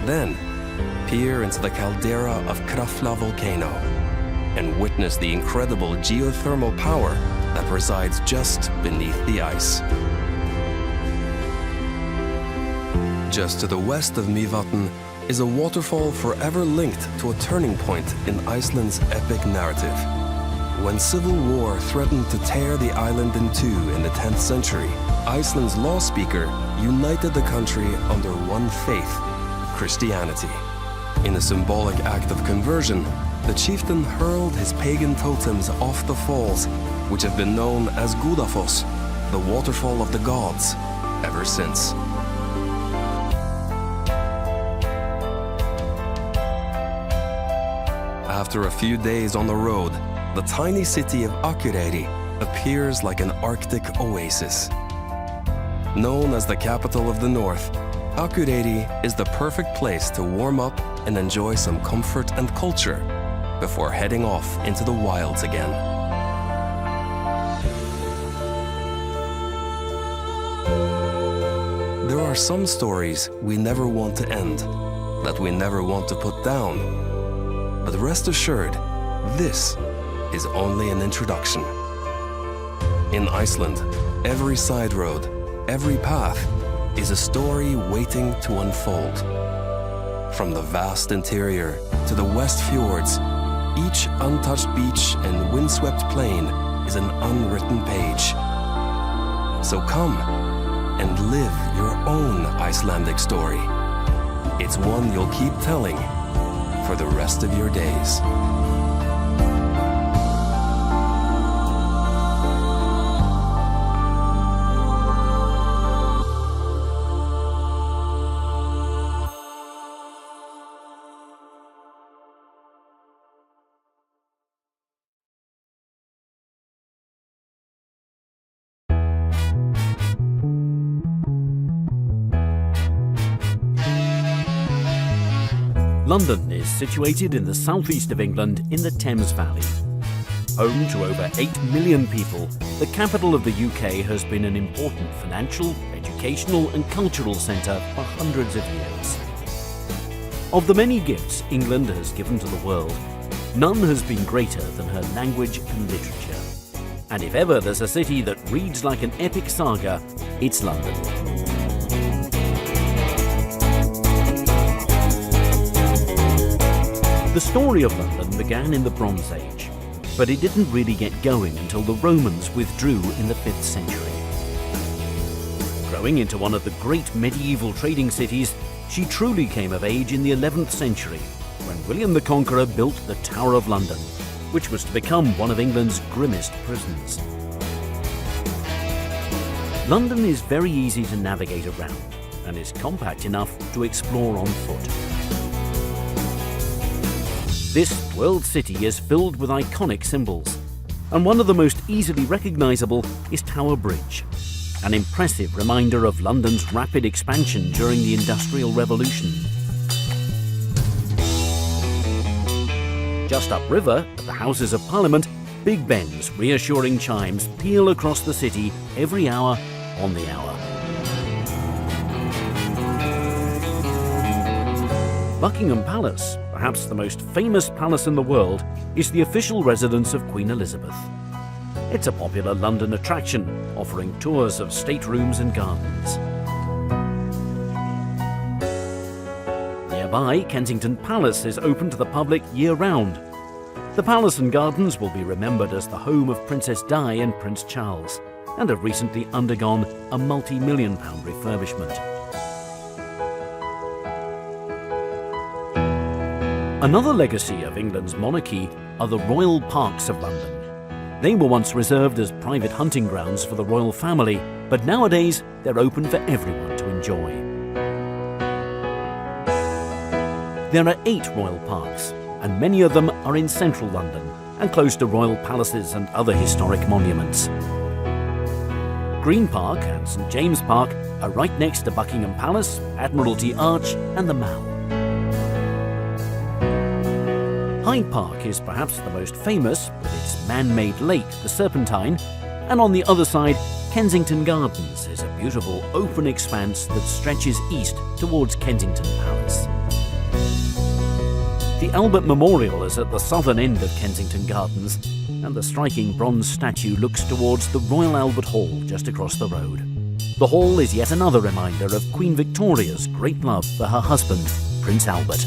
Then, peer into the caldera of Krafla volcano and witness the incredible geothermal power that resides just beneath the ice. Just to the west of Mývatn is a waterfall forever linked to a turning point in Iceland's epic narrative. When civil war threatened to tear the island in two in the 10th century, Iceland's law speaker united the country under one faith, Christianity. In a symbolic act of conversion, the chieftain hurled his pagan totems off the falls, which have been known as Gudafoss, the waterfall of the gods, ever since. After a few days on the road, the tiny city of Akureyri appears like an Arctic oasis. Known as the capital of the north, Akureyri is the perfect place to warm up and enjoy some comfort and culture before heading off into the wilds again. There are some stories we never want to end, that we never want to put down. But rest assured, this is only an introduction. In Iceland, every side road, every path is a story waiting to unfold. From the vast interior to the west fjords, each untouched beach and windswept plain is an unwritten page. So come and live your own Icelandic story. It's one you'll keep telling for the rest of your days. London is situated in the southeast of England in the Thames Valley. Home to over 8 million people, the capital of the UK has been an important financial, educational and cultural centre for hundreds of years. Of the many gifts England has given to the world, none has been greater than her language and literature. And if ever there's a city that reads like an epic saga, it's London. The story of London began in the Bronze Age, but it didn't really get going until the Romans withdrew in the 5th century. Growing into one of the great medieval trading cities, she truly came of age in the 11th century, when William the Conqueror built the Tower of London, which was to become one of England's grimmest prisons. London is very easy to navigate around, and is compact enough to explore on foot. This world city is filled with iconic symbols, and one of the most easily recognizable is Tower Bridge, an impressive reminder of London's rapid expansion during the Industrial Revolution. Just upriver, at the Houses of Parliament, Big Ben's reassuring chimes peal across the city every hour on the hour. Buckingham Palace, perhaps the most famous palace in the world, is the official residence of Queen Elizabeth. It's a popular London attraction, offering tours of staterooms and gardens. Nearby, Kensington Palace is open to the public year-round. The palace and gardens will be remembered as the home of Princess Di and Prince Charles, and have recently undergone a multi-million-pound refurbishment. Another legacy of England's monarchy are the royal parks of London. They were once reserved as private hunting grounds for the royal family, but nowadays they're open for everyone to enjoy. There are 8 royal parks, and many of them are in central London and close to royal palaces and other historic monuments. Green Park and St James Park are right next to Buckingham Palace, Admiralty Arch and the Mall. Hyde Park is perhaps the most famous, with its man-made lake, the Serpentine, and on the other side, Kensington Gardens is a beautiful open expanse that stretches east towards Kensington Palace. The Albert Memorial is at the southern end of Kensington Gardens, and the striking bronze statue looks towards the Royal Albert Hall just across the road. The hall is yet another reminder of Queen Victoria's great love for her husband, Prince Albert.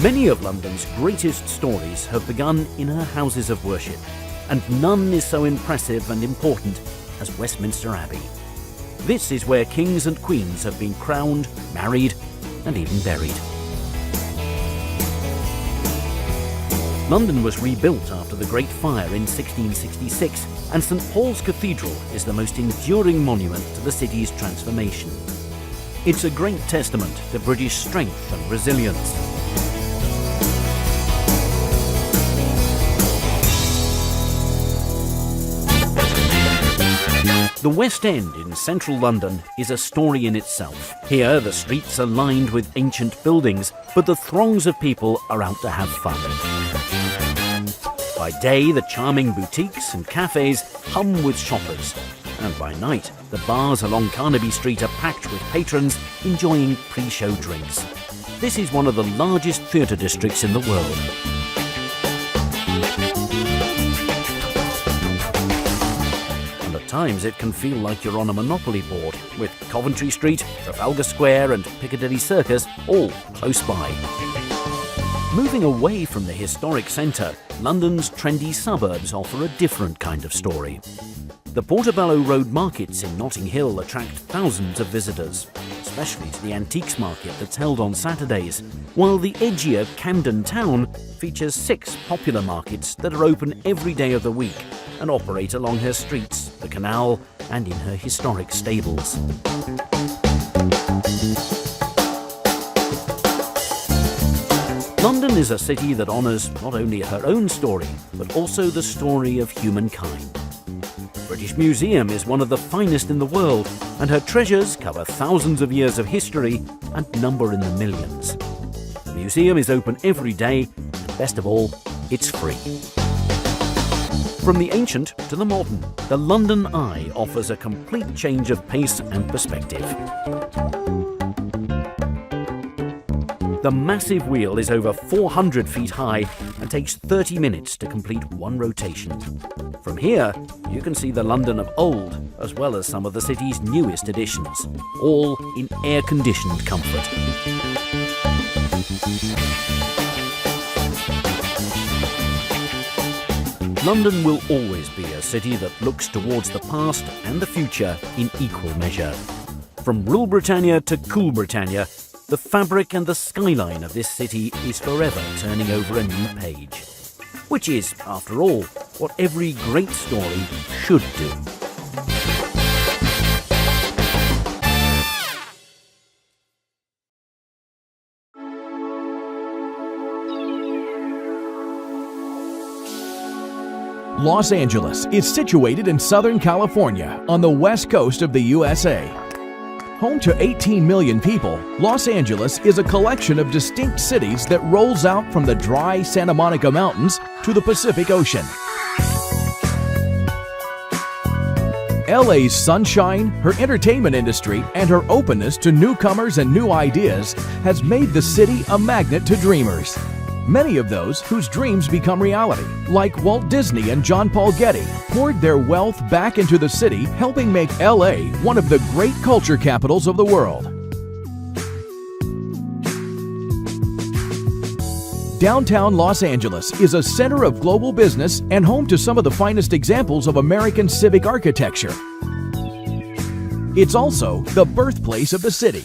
Many of London's greatest stories have begun in her houses of worship, and none is so impressive and important as Westminster Abbey. This is where kings and queens have been crowned, married, and even buried. London was rebuilt after the Great Fire in 1666, and St Paul's Cathedral is the most enduring monument to the city's transformation. It's a great testament to British strength and resilience. The West End in central London is a story in itself. Here, the streets are lined with ancient buildings, but the throngs of people are out to have fun. By day, the charming boutiques and cafes hum with shoppers, and by night, the bars along Carnaby Street are packed with patrons enjoying pre-show drinks. This is one of the largest theatre districts in the world. At times it can feel like you're on a Monopoly board, with Coventry Street, Trafalgar Square and Piccadilly Circus all close by. Moving away from the historic centre, London's trendy suburbs offer a different kind of story. The Portobello Road markets in Notting Hill attract thousands of visitors, especially to the antiques market that's held on Saturdays, while the edgier Camden Town features 6 popular markets that are open every day of the week and operate along her streets, the canal, and in her historic stables. London is a city that honours not only her own story, but also the story of humankind. The British Museum is one of the finest in the world, and her treasures cover thousands of years of history and number in the millions. The museum is open every day, and best of all, it's free. From the ancient to the modern, the London Eye offers a complete change of pace and perspective. The massive wheel is over 400 feet high and takes 30 minutes to complete one rotation. From here, you can see the London of old, as well as some of the city's newest additions, all in air-conditioned comfort. London will always be a city that looks towards the past and the future in equal measure. From Rule Britannia to Cool Britannia, the fabric and the skyline of this city is forever turning over a new page. Which is, after all, what every great story should do. Los Angeles is situated in Southern California on the west coast of the USA. Home to 18 million people, Los Angeles is a collection of distinct cities that rolls out from the dry Santa Monica Mountains to the Pacific Ocean. LA's sunshine, her entertainment industry, and her openness to newcomers and new ideas has made the city a magnet to dreamers. Many of those whose dreams become reality, like Walt Disney and John Paul Getty, poured their wealth back into the city, helping make LA one of the great culture capitals of the world. Downtown Los Angeles is a center of global business and home to some of the finest examples of American civic architecture. It's also the birthplace of the city.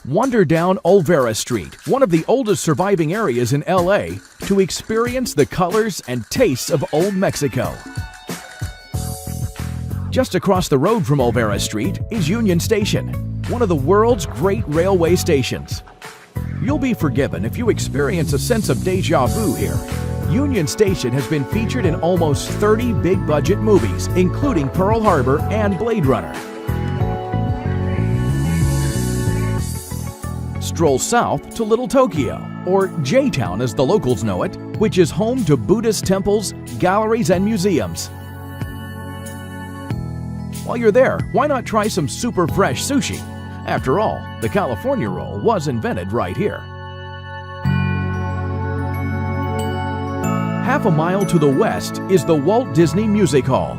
Wander down Olvera Street, one of the oldest surviving areas in LA, to experience the colors and tastes of Old Mexico. Just across the road from Olvera Street is Union Station, one of the world's great railway stations. You'll be forgiven if you experience a sense of déjà vu here. Union Station has been featured in almost 30 big-budget movies, including Pearl Harbor and Blade Runner. Stroll south to Little Tokyo, or J-Town as the locals know it, which is home to Buddhist temples, galleries, and museums. While you're there, why not try some super fresh sushi? After all, the California roll was invented right here. Half a mile to the west is the Walt Disney Music Hall.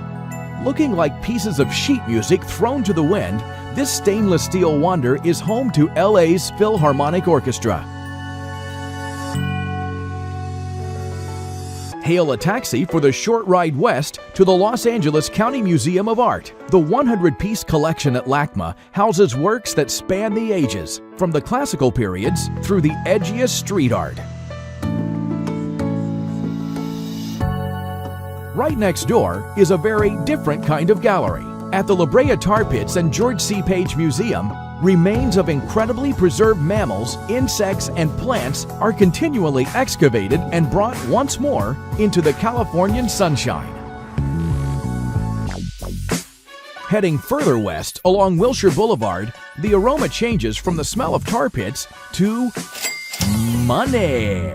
Looking like pieces of sheet music thrown to the wind, this stainless steel wonder is home to LA's Philharmonic Orchestra. Hail a taxi for the short ride west to the Los Angeles County Museum of Art. The 100-piece collection at LACMA houses works that span the ages, from the classical periods through the edgiest street art. Right next door is a very different kind of gallery. At the La Brea Tar Pits and George C. Page Museum, remains of incredibly preserved mammals, insects, and plants are continually excavated and brought once more into the Californian sunshine. Heading further west along Wilshire Boulevard, the aroma changes from the smell of tar pits to money.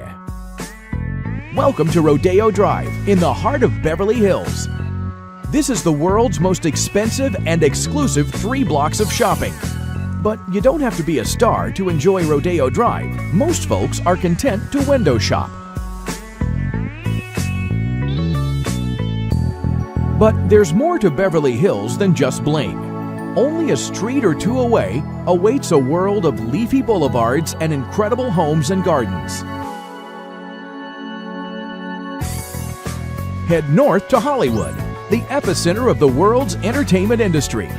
Welcome to Rodeo Drive in the heart of Beverly Hills. This is the world's most expensive and exclusive 3 blocks of shopping. But you don't have to be a star to enjoy Rodeo Drive. Most folks are content to window shop. But there's more to Beverly Hills than just bling. Only a street or two away awaits a world of leafy boulevards and incredible homes and gardens. Head north to Hollywood, the epicenter of the world's entertainment industry.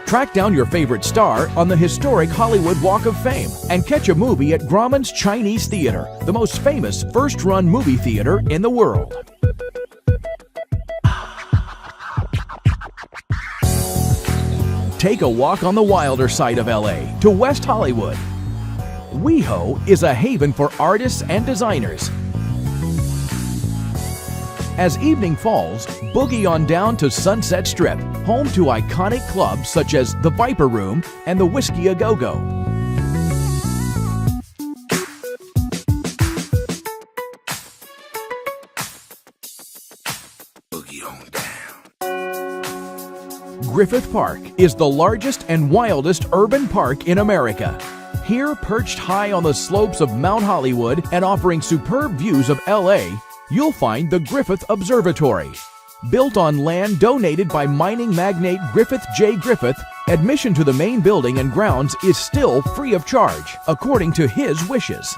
Track down your favorite star on the historic Hollywood Walk of Fame and catch a movie at Grauman's Chinese Theater, the most famous first-run movie theater in the world. Take a walk on the wilder side of LA to West Hollywood. WeHo is a haven for artists and designers. As evening falls, boogie on down to Sunset Strip, home to iconic clubs such as the Viper Room and the Whiskey A Go-Go. Boogie on down. Griffith Park is the largest and wildest urban park in America. Here, perched high on the slopes of Mount Hollywood and offering superb views of LA, you'll find the Griffith Observatory. Built on land donated by mining magnate Griffith J. Griffith, admission to the main building and grounds is still free of charge, according to his wishes.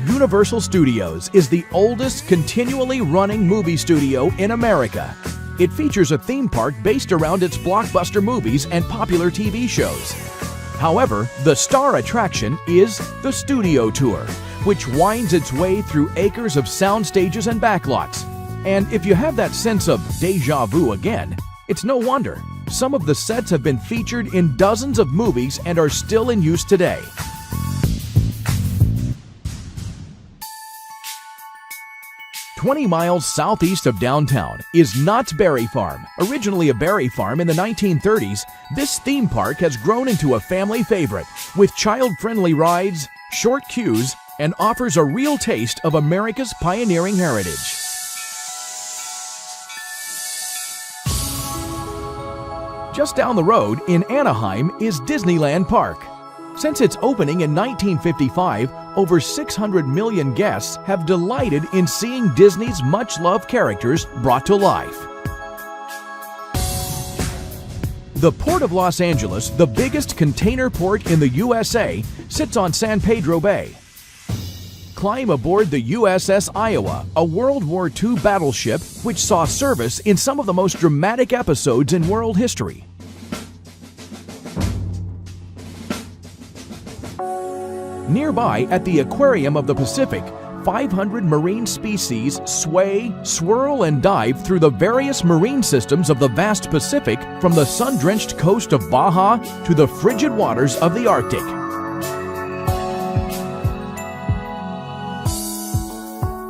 Universal Studios is the oldest continually running movie studio in America. It features a theme park based around its blockbuster movies and popular TV shows. However, the star attraction is the Studio Tour, which winds its way through acres of sound stages and backlots. And if you have that sense of déjà vu again, it's no wonder. Some of the sets have been featured in dozens of movies and are still in use today. "20 miles southeast of downtown is Knott's Berry Farm. Originally a berry farm in the 1930s, this theme park has grown into a family favorite with child-friendly rides, short queues, and offers a real taste of America's pioneering heritage. Just down the road in Anaheim is Disneyland Park. Since its opening in 1955, over 600 million guests have delighted in seeing Disney's much-loved characters brought to life. The Port of Los Angeles, the biggest container port in the USA, sits on San Pedro Bay. Climb aboard the USS Iowa, a World War II battleship which saw service in some of the most dramatic episodes in world history. Nearby, at the Aquarium of the Pacific, 500 marine species sway, swirl, and dive through the various marine systems of the vast Pacific, from the sun-drenched coast of Baja to the frigid waters of the Arctic.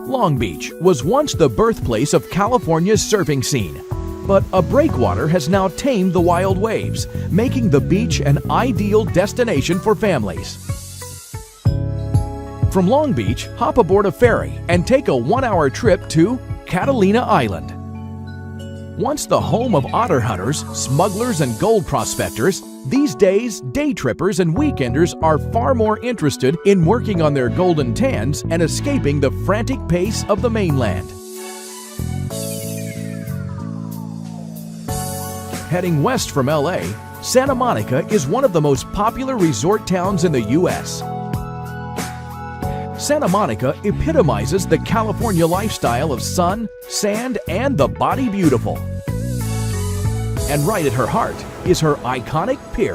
Long Beach was once the birthplace of California's surfing scene, but a breakwater has now tamed the wild waves, making the beach an ideal destination for families. From Long Beach, hop aboard a ferry and take a 1-hour trip to Catalina Island. Once the home of otter hunters, smugglers, and gold prospectors, these days day trippers and weekenders are far more interested in working on their golden tans and escaping the frantic pace of the mainland. Heading west from LA, Santa Monica is one of the most popular resort towns in the U.S. Santa Monica epitomizes the California lifestyle of sun, sand, and the body beautiful. And right at her heart is her iconic pier.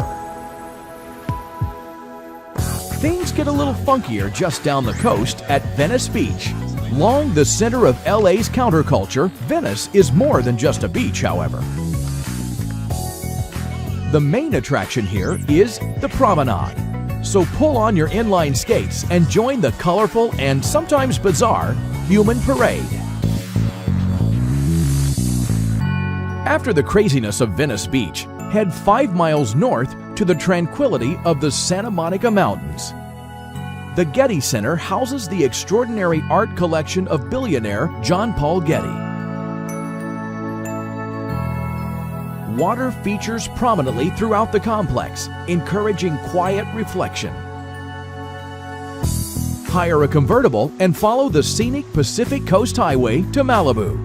Things get a little funkier just down the coast at Venice Beach. Long the center of LA's counterculture, Venice is more than just a beach, however. The main attraction here is the promenade. So pull on your inline skates and join the colorful and sometimes bizarre human parade. After the craziness of Venice Beach, head 5 miles north to the tranquility of the Santa Monica Mountains. The Getty Center houses the extraordinary art collection of billionaire John Paul Getty. Water features prominently throughout the complex, encouraging quiet reflection. Hire a convertible and follow the scenic Pacific Coast Highway to Malibu.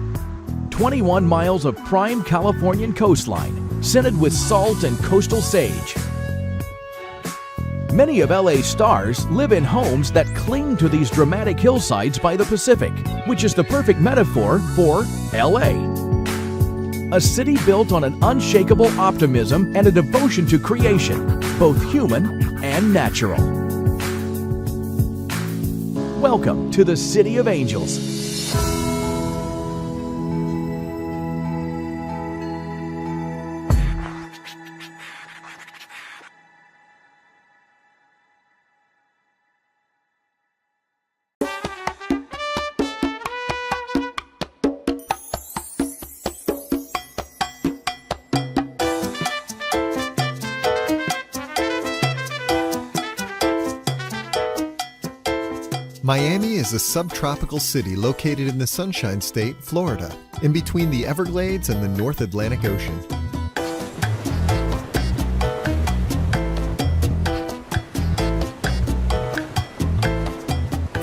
21 miles of prime Californian coastline, scented with salt and coastal sage. Many of LA's stars live in homes that cling to these dramatic hillsides by the Pacific, which is the perfect metaphor for LA. A city built on an unshakable optimism and a devotion to creation, both human and natural. Welcome to the City of Angels. Miami is a subtropical city located in the Sunshine State, Florida, in between the Everglades and the North Atlantic Ocean.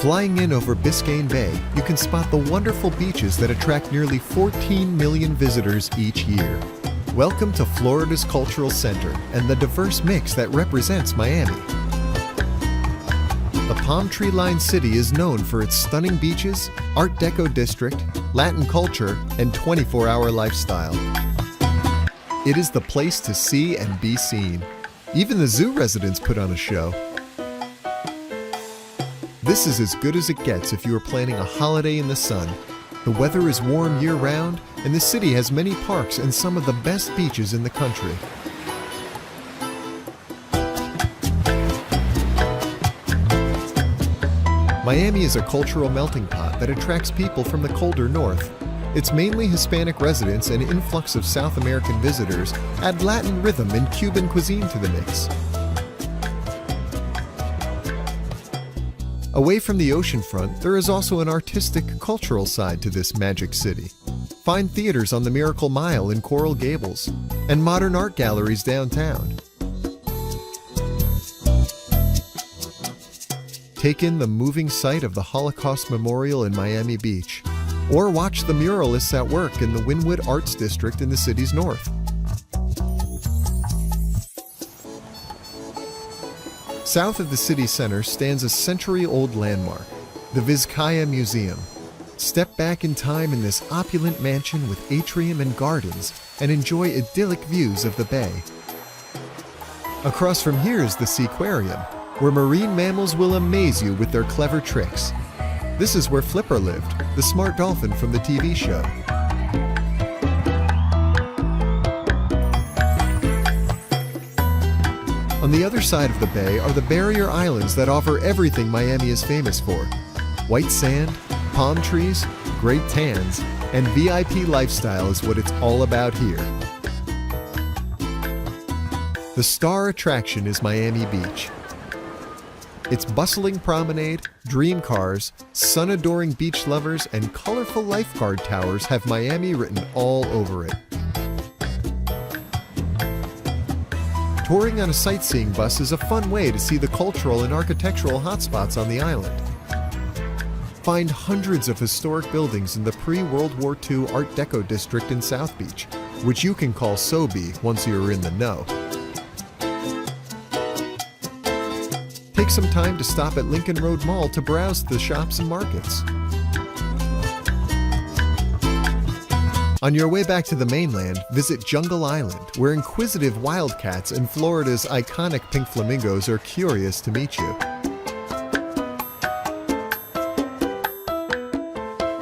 Flying in over Biscayne Bay, you can spot the wonderful beaches that attract nearly 14 million visitors each year. Welcome to Florida's cultural center and the diverse mix that represents Miami. The palm tree-lined city is known for its stunning beaches, Art Deco district, Latin culture, and 24-hour lifestyle. It is the place to see and be seen. Even the zoo residents put on a show. This is as good as it gets if you are planning a holiday in the sun. The weather is warm year-round, and the city has many parks and some of the best beaches in the country. Miami is a cultural melting pot that attracts people from the colder north. Its mainly Hispanic residents and influx of South American visitors add Latin rhythm and Cuban cuisine to the mix. Away from the oceanfront, there is also an artistic, cultural side to this magic city. Find theaters on the Miracle Mile in Coral Gables, and modern art galleries downtown. Take in the moving sight of the Holocaust Memorial in Miami Beach, or watch the muralists at work in the Wynwood Arts District in the city's north. South of the city center stands a century-old landmark, the Vizcaya Museum. Step back in time in this opulent mansion with atrium and gardens and enjoy idyllic views of the bay. Across from here is the Seaquarium, where marine mammals will amaze you with their clever tricks. This is where Flipper lived, the smart dolphin from the TV show. On the other side of the bay are the barrier islands that offer everything Miami is famous for. White sand, palm trees, great tans, and VIP lifestyle is what it's all about here. The star attraction is Miami Beach. Its bustling promenade, dream cars, sun-adoring beach lovers, and colorful lifeguard towers have Miami written all over it. Touring on a sightseeing bus is a fun way to see the cultural and architectural hotspots on the island. Find hundreds of historic buildings in the pre-World War II Art Deco district in South Beach, which you can call SoBe once you're in the know. Take some time to stop at Lincoln Road Mall to browse the shops and markets. On your way back to the mainland, visit Jungle Island, where inquisitive wildcats and Florida's iconic pink flamingos are curious to meet you.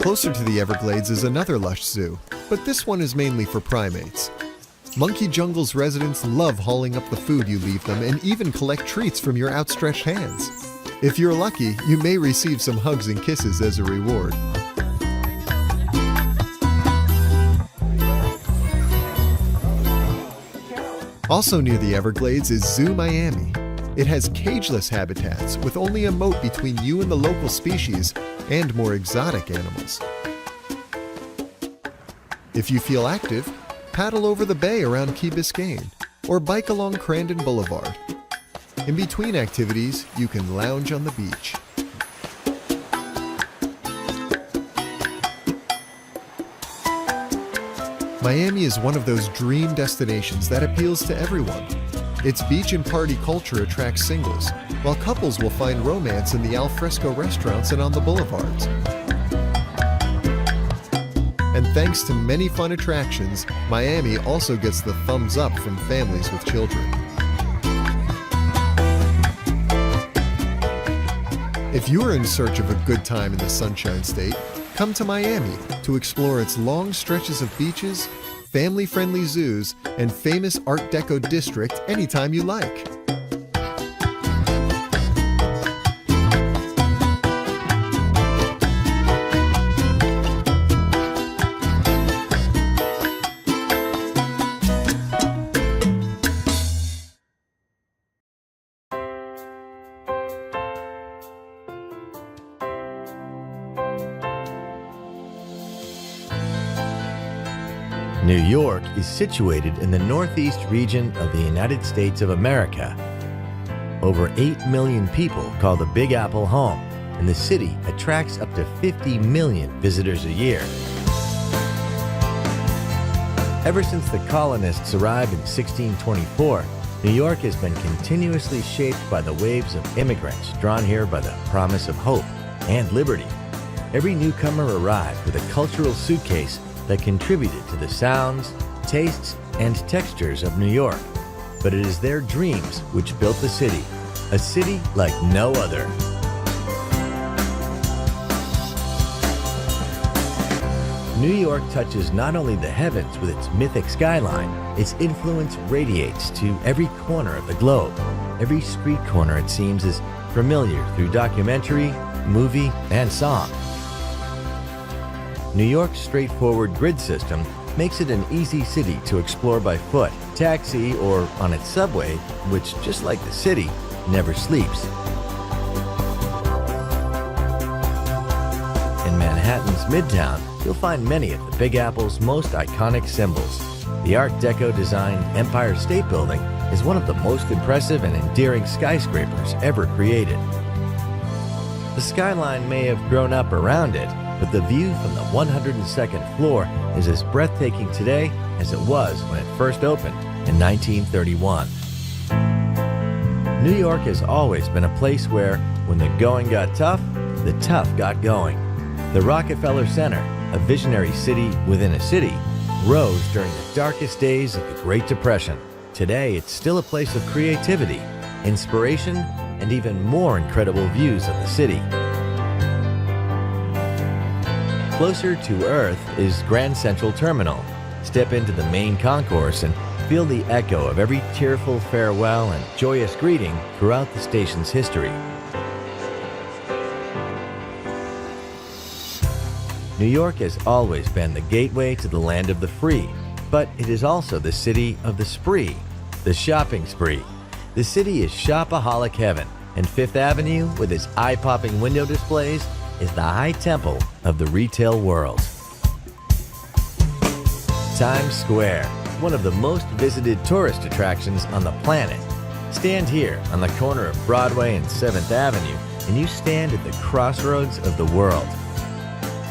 Closer to the Everglades is another lush zoo, but this one is mainly for primates. Monkey Jungle's residents love hauling up the food you leave them and even collect treats from your outstretched hands. If you're lucky, you may receive some hugs and kisses as a reward. Also near the Everglades is Zoo Miami. It has cageless habitats with only a moat between you and the local species and more exotic animals. If you feel active, paddle over the bay around Key Biscayne or bike along Crandon Boulevard. In between activities, you can lounge on the beach. Miami is one of those dream destinations that appeals to everyone. Its beach and party culture attracts singles, while couples will find romance in the alfresco restaurants and on the boulevards. And thanks to many fun attractions, Miami also gets the thumbs up from families with children. If you're in search of a good time in the Sunshine State, come to Miami to explore its long stretches of beaches, family-friendly zoos, and famous Art Deco district anytime you like. New York is situated in the northeast region of the United States of America. Over 8 million people call the Big Apple home, and the city attracts up to 50 million visitors a year. Ever since the colonists arrived in 1624, New York has been continuously shaped by the waves of immigrants drawn here by the promise of hope and liberty. Every newcomer arrived with a cultural suitcase that contributed to the sounds, tastes, and textures of New York. But it is their dreams which built the city, a city like no other. New York touches not only the heavens with its mythic skyline, its influence radiates to every corner of the globe. Every street corner, it seems, is familiar through documentary, movie, and song. New York's straightforward grid system makes it an easy city to explore by foot, taxi, or on its subway, which, just like the city, never sleeps. In Manhattan's Midtown, you'll find many of the Big Apple's most iconic symbols. The Art Deco-designed Empire State Building is one of the most impressive and endearing skyscrapers ever created. The skyline may have grown up around it, but the view from the 102nd floor is as breathtaking today as it was when it first opened in 1931. New York has always been a place where, when the going got tough, the tough got going. The Rockefeller Center, a visionary city within a city, rose during the darkest days of the Great Depression. Today, it's still a place of creativity, inspiration, and even more incredible views of the city. Closer to Earth is Grand Central Terminal. Step into the main concourse and feel the echo of every tearful farewell and joyous greeting throughout the station's history. New York has always been the gateway to the land of the free, but it is also the city of the spree, the shopping spree. The city is shopaholic heaven, and Fifth Avenue, with its eye-popping window displays, is the high temple of the retail world. Times Square, one of the most visited tourist attractions on the planet. Stand here on the corner of Broadway and 7th Avenue, and you stand at the crossroads of the world.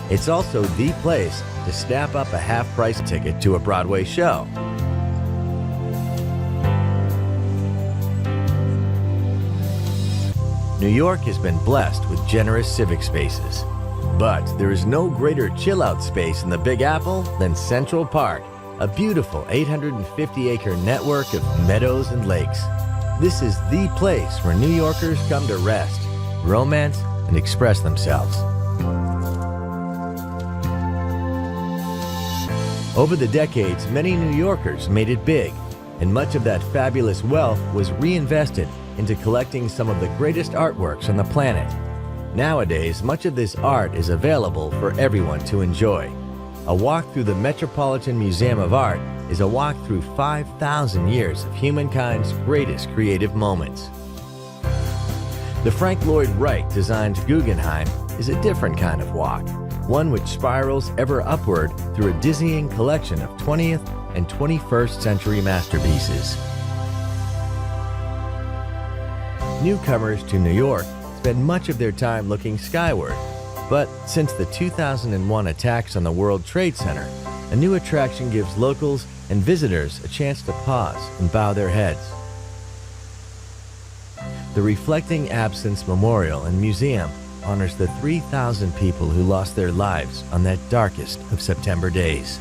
It's also the place to snap up a half-price ticket to a Broadway show. New York has been blessed with generous civic spaces. But there is no greater chill-out space in the Big Apple than Central Park, a beautiful 850-acre network of meadows and lakes. This is the place where New Yorkers come to rest, romance, and express themselves. Over the decades, many New Yorkers made it big, and much of that fabulous wealth was reinvested into collecting some of the greatest artworks on the planet. Nowadays, much of this art is available for everyone to enjoy. A walk through the Metropolitan Museum of Art is a walk through 5,000 years of humankind's greatest creative moments. The Frank Lloyd Wright-designed Guggenheim is a different kind of walk, one which spirals ever upward through a dizzying collection of 20th and 21st century masterpieces. Newcomers to New York spend much of their time looking skyward, but since the 2001 attacks on the World Trade Center, a new attraction gives locals and visitors a chance to pause and bow their heads. The Reflecting Absence Memorial and Museum honors the 3,000 people who lost their lives on that darkest of September days.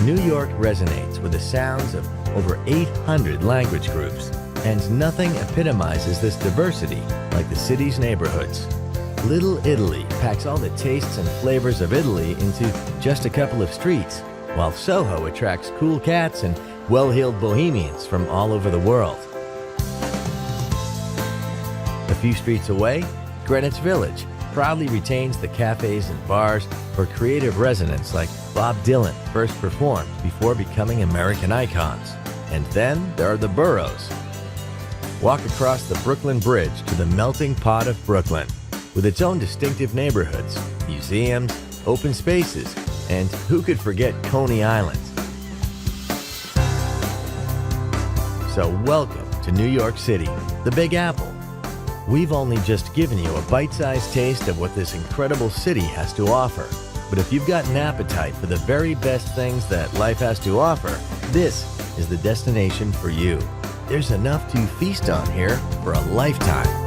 New York resonates with the sounds of over 800 language groups, and nothing epitomizes this diversity like the city's neighborhoods. Little Italy packs all the tastes and flavors of Italy into just a couple of streets, while Soho attracts cool cats and well-heeled bohemians from all over the world. A few streets away, Greenwich Village proudly retains the cafes and bars where creative residents like Bob Dylan first performed before becoming American icons. And then there are the boroughs. Walk across the Brooklyn Bridge to the melting pot of Brooklyn, with its own distinctive neighborhoods, museums, open spaces, and who could forget Coney Island? So welcome to New York City, the Big Apple. We've only just given you a bite-sized taste of what this incredible city has to offer. But if you've got an appetite for the very best things that life has to offer, this is the destination for you. There's enough to feast on here for a lifetime.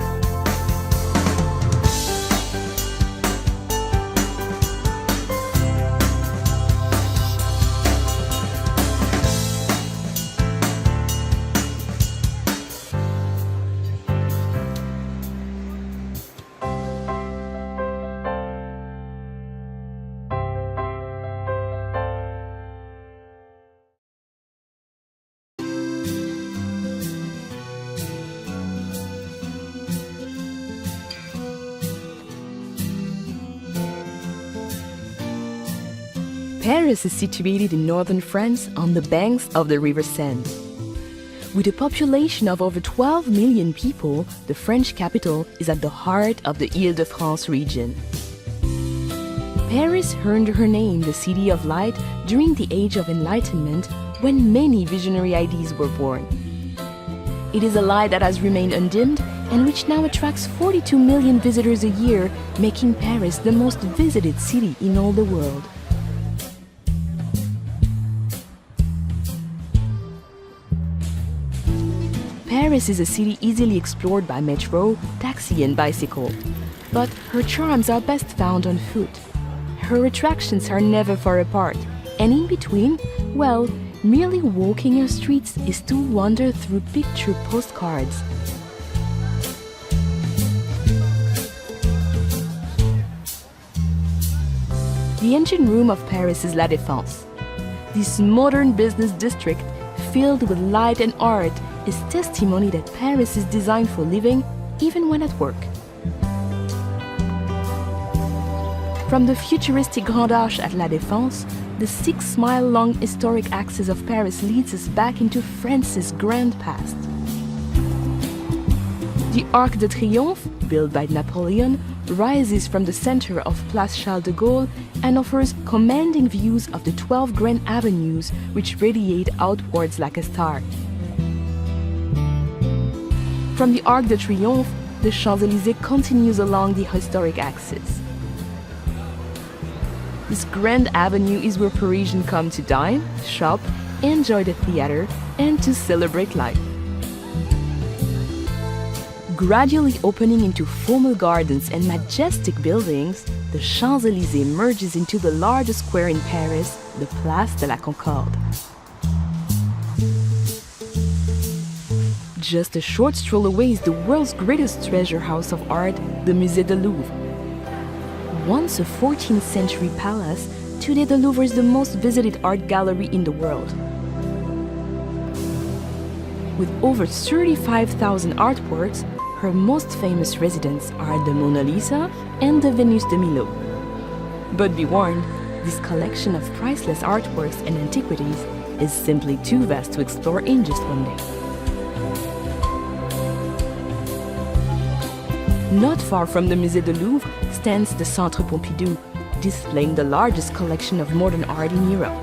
Paris is situated in northern France on the banks of the River Seine. With a population of over 12 million people, the French capital is at the heart of the Île-de-France region. Paris earned her name the City of Light during the Age of Enlightenment, when many visionary ideas were born. It is a light that has remained undimmed and which now attracts 42 million visitors a year, making Paris the most visited city in all the world. Paris is a city easily explored by metro, taxi and bicycle, but her charms are best found on foot. Her attractions are never far apart, and in between, well, merely walking her streets is to wander through picture postcards. The engine room of Paris is La Défense. This modern business district, filled with light and art, is testimony that Paris is designed for living, even when at work. From the futuristic Grand Arche at La Défense, the 6-mile-long historic axis of Paris leads us back into France's grand past. The Arc de Triomphe, built by Napoleon, rises from the center of Place Charles de Gaulle and offers commanding views of the 12 grand avenues which radiate outwards like a star. From the Arc de Triomphe, the Champs-Élysées continues along the historic axis. This grand avenue is where Parisians come to dine, shop, enjoy the theater, and to celebrate life. Gradually opening into formal gardens and majestic buildings, the Champs-Élysées merges into the largest square in Paris, the Place de la Concorde. Just a short stroll away is the world's greatest treasure house of art, the Musée du Louvre. Once a 14th century palace, today the Louvre is the most visited art gallery in the world. With over 35,000 artworks, her most famous residents are the Mona Lisa and the Venus de Milo. But be warned, this collection of priceless artworks and antiquities is simply too vast to explore in just one day. Not far from the Musée du Louvre stands the Centre Pompidou, displaying the largest collection of modern art in Europe.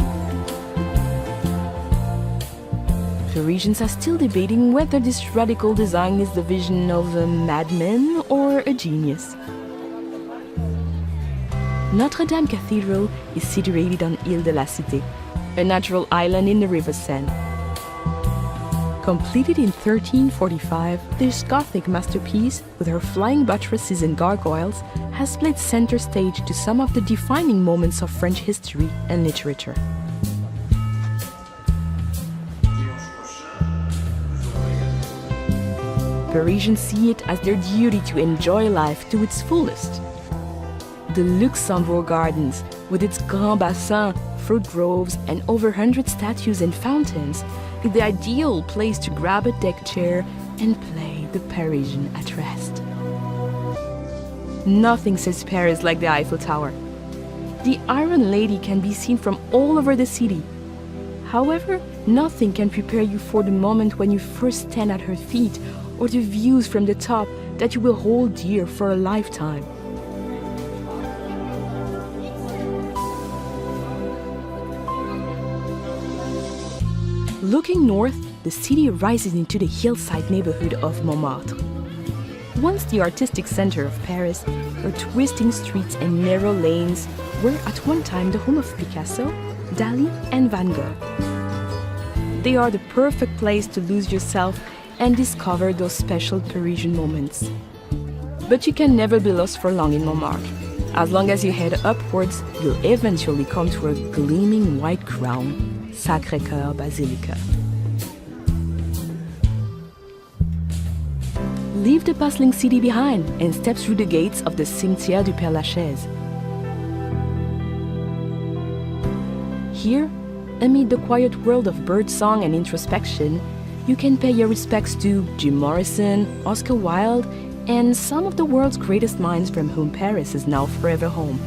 Parisians are still debating whether this radical design is the vision of a madman or a genius. Notre Dame Cathedral is situated on Île de la Cité, a natural island in the River Seine. Completed in 1345, this Gothic masterpiece, with her flying buttresses and gargoyles, has played center stage to some of the defining moments of French history and literature. Parisians see it as their duty to enjoy life to its fullest. The Luxembourg Gardens, with its Grand Bassin, fruit groves, and over 100 statues and fountains, is the ideal place to grab a deck chair and play the Parisian at rest. Nothing says Paris like the Eiffel Tower. The Iron Lady can be seen from all over the city. However, nothing can prepare you for the moment when you first stand at her feet, or the views from the top that you will hold dear for a lifetime. Looking north, the city rises into the hillside neighborhood of Montmartre. Once the artistic center of Paris, her twisting streets and narrow lanes were at one time the home of Picasso, Dali, and Van Gogh. They are the perfect place to lose yourself and discover those special Parisian moments. But you can never be lost for long in Montmartre. As long as you head upwards, you'll eventually come to a gleaming white crown, Sacré-Cœur Basilica. Leave the bustling city behind and step through the gates of the Cimetière du Père-Lachaise. Here, amid the quiet world of birdsong and introspection, you can pay your respects to Jim Morrison, Oscar Wilde, and some of the world's greatest minds from whom Paris is now forever home.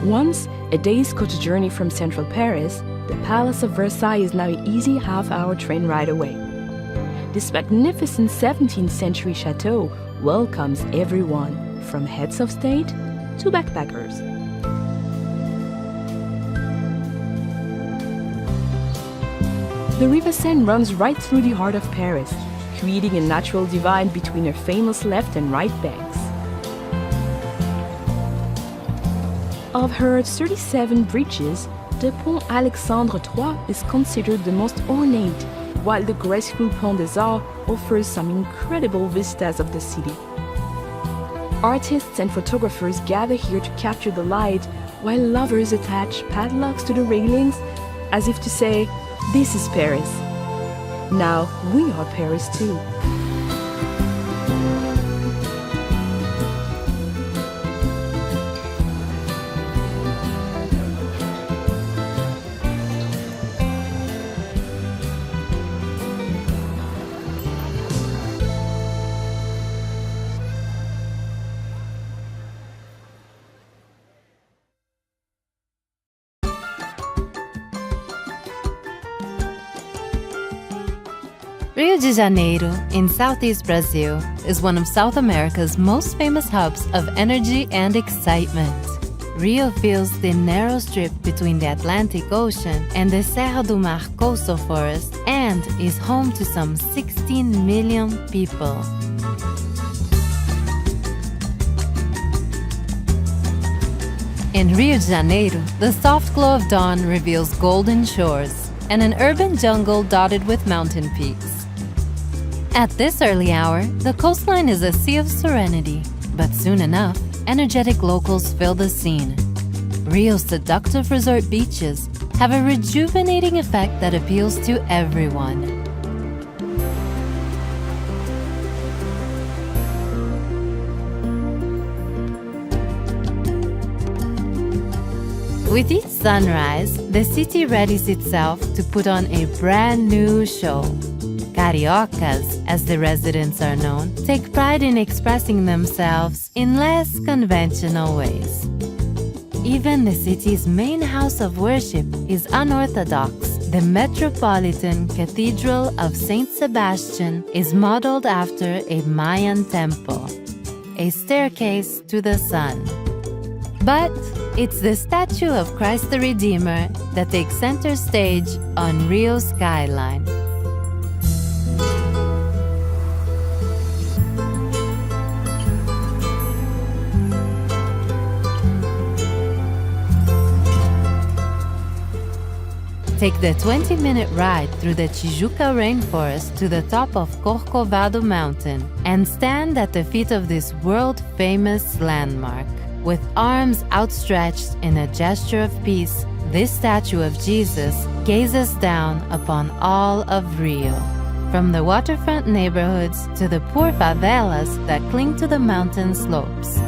Once a day's coach journey from central Paris, the Palace of Versailles is now an easy half-hour train ride away. This magnificent 17th century chateau welcomes everyone, from heads of state to backpackers. The River Seine runs right through the heart of Paris, creating a natural divide between her famous left and right banks. Of her 37 bridges, the Pont Alexandre III is considered the most ornate, while the graceful Pont des Arts offers some incredible vistas of the city. Artists and photographers gather here to capture the light, while lovers attach padlocks to the railings, as if to say, "This is Paris. Now we are Paris too." Rio de Janeiro, in southeast Brazil, is one of South America's most famous hubs of energy and excitement. Rio fills the narrow strip between the Atlantic Ocean and the Serra do Mar coastal forest and is home to some 16 million people. In Rio de Janeiro, the soft glow of dawn reveals golden shores and an urban jungle dotted with mountain peaks. At this early hour, the coastline is a sea of serenity, but soon enough, energetic locals fill the scene. Rio's seductive resort beaches have a rejuvenating effect that appeals to everyone. With each sunrise, the city readies itself to put on a brand new show. Cariocas, as the residents are known, take pride in expressing themselves in less conventional ways. Even the city's main house of worship is unorthodox. The Metropolitan Cathedral of Saint Sebastian is modeled after a Mayan temple, a staircase to the sun. But it's the statue of Christ the Redeemer that takes center stage on Rio's skyline. Take the 20-minute ride through the Tijuca rainforest to the top of Corcovado Mountain and stand at the feet of this world-famous landmark. With arms outstretched in a gesture of peace, this statue of Jesus gazes down upon all of Rio, from the waterfront neighborhoods to the poor favelas that cling to the mountain slopes.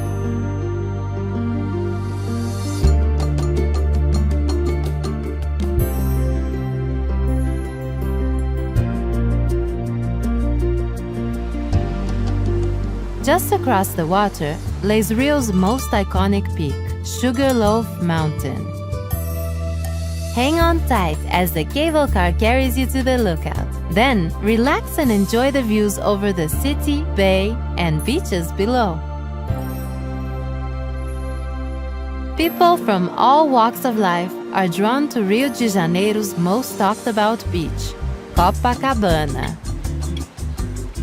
Just across the water lays Rio's most iconic peak, Sugarloaf Mountain. Hang on tight as the cable car carries you to the lookout. Then, relax and enjoy the views over the city, bay, and beaches below. People from all walks of life are drawn to Rio de Janeiro's most talked about beach, Copacabana.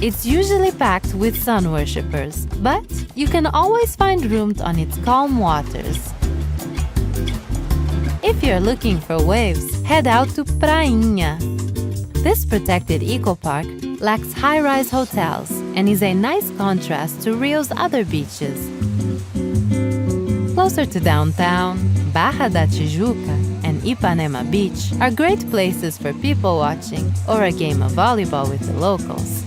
It's usually packed with sun worshippers, but you can always find room on its calm waters. If you're looking for waves, head out to Prainha. This protected eco-park lacks high-rise hotels and is a nice contrast to Rio's other beaches. Closer to downtown, Barra da Tijuca and Ipanema Beach are great places for people watching or a game of volleyball with the locals.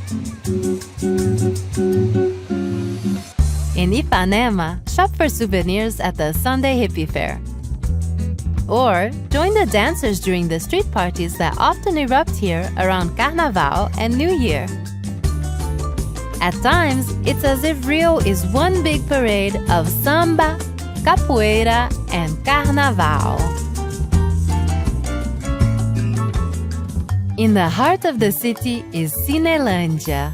In Ipanema, shop for souvenirs at the Sunday Hippie Fair. Or join the dancers during the street parties that often erupt here around Carnaval and New Year. At times, it's as if Rio is one big parade of samba, capoeira, and carnaval. In the heart of the city is Cinelândia.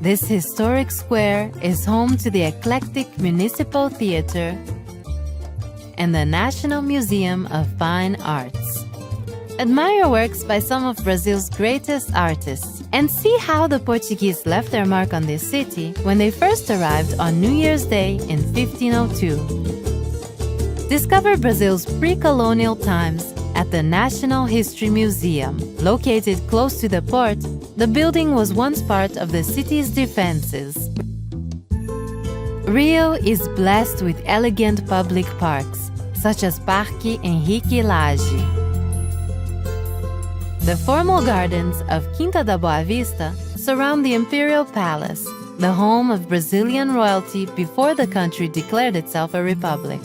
This historic square is home to the eclectic Municipal Theatre and the National Museum of Fine Arts. Admire works by some of Brazil's greatest artists and see how the Portuguese left their mark on this city when they first arrived on New Year's Day in 1502. Discover Brazil's pre-colonial times at the National History Museum. Located close to the port, the building was once part of the city's defenses. Rio is blessed with elegant public parks, such as Parque Henrique Lage. The formal gardens of Quinta da Boa Vista surround the Imperial Palace, the home of Brazilian royalty before the country declared itself a republic.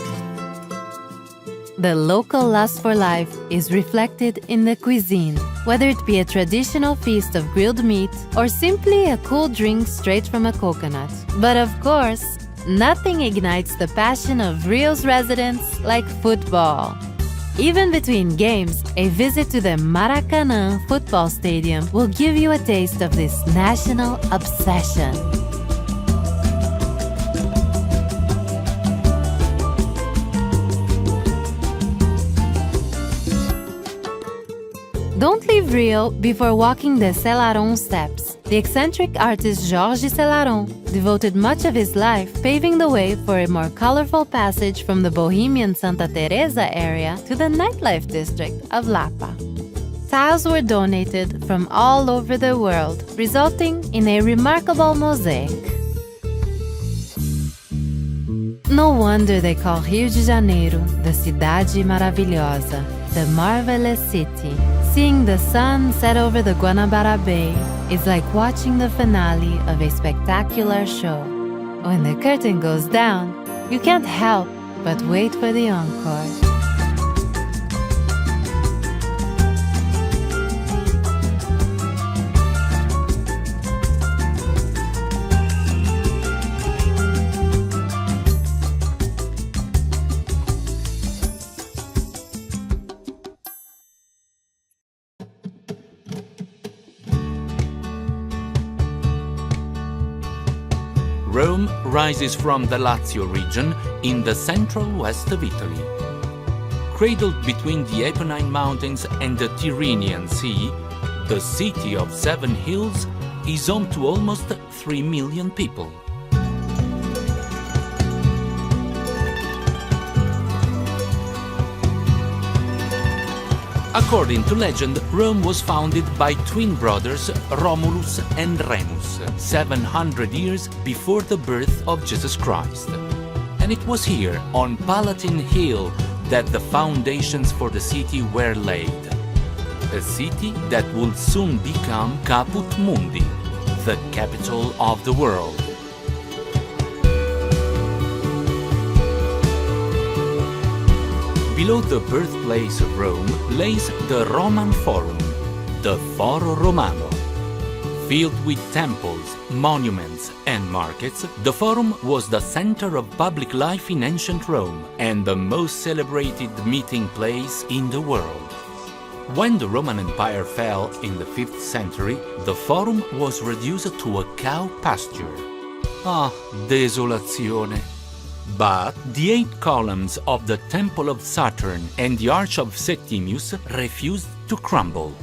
The local lust for life is reflected in the cuisine, whether it be a traditional feast of grilled meat or simply a cool drink straight from a coconut. But of course, nothing ignites the passion of Rio's residents like football. Even between games, a visit to the Maracanã football stadium will give you a taste of this national obsession. Don't leave Rio before walking the Selarón steps. The eccentric artist Jorge Selarón devoted much of his life paving the way for a more colorful passage from the bohemian Santa Teresa area to the nightlife district of Lapa. Tiles were donated from all over the world, resulting in a remarkable mosaic. No wonder they call Rio de Janeiro the Cidade Maravilhosa, the marvelous city. Seeing the sun set over the Guanabara Bay is like watching the finale of a spectacular show. When the curtain goes down, you can't help but wait for the encore. Rome rises from the Lazio region in the central west of Italy. Cradled between the Apennine Mountains and the Tyrrhenian Sea, the city of 7 hills is home to almost 3 million people. According to legend, Rome was founded by twin brothers Romulus and Remus, 700 years before the birth of Jesus Christ. And it was here, on Palatine Hill, that the foundations for the city were laid. A city that would soon become Caput Mundi, the capital of the world. Below the birthplace of Rome lays the Roman Forum, the Foro Romano. Filled with temples, monuments, and markets, the Forum was the center of public life in ancient Rome and the most celebrated meeting place in the world. When the Roman Empire fell in the 5th century, the Forum was reduced to a cow pasture. Ah, desolazione! But the 8 columns of the Temple of Saturn and the Arch of Septimius refused to crumble.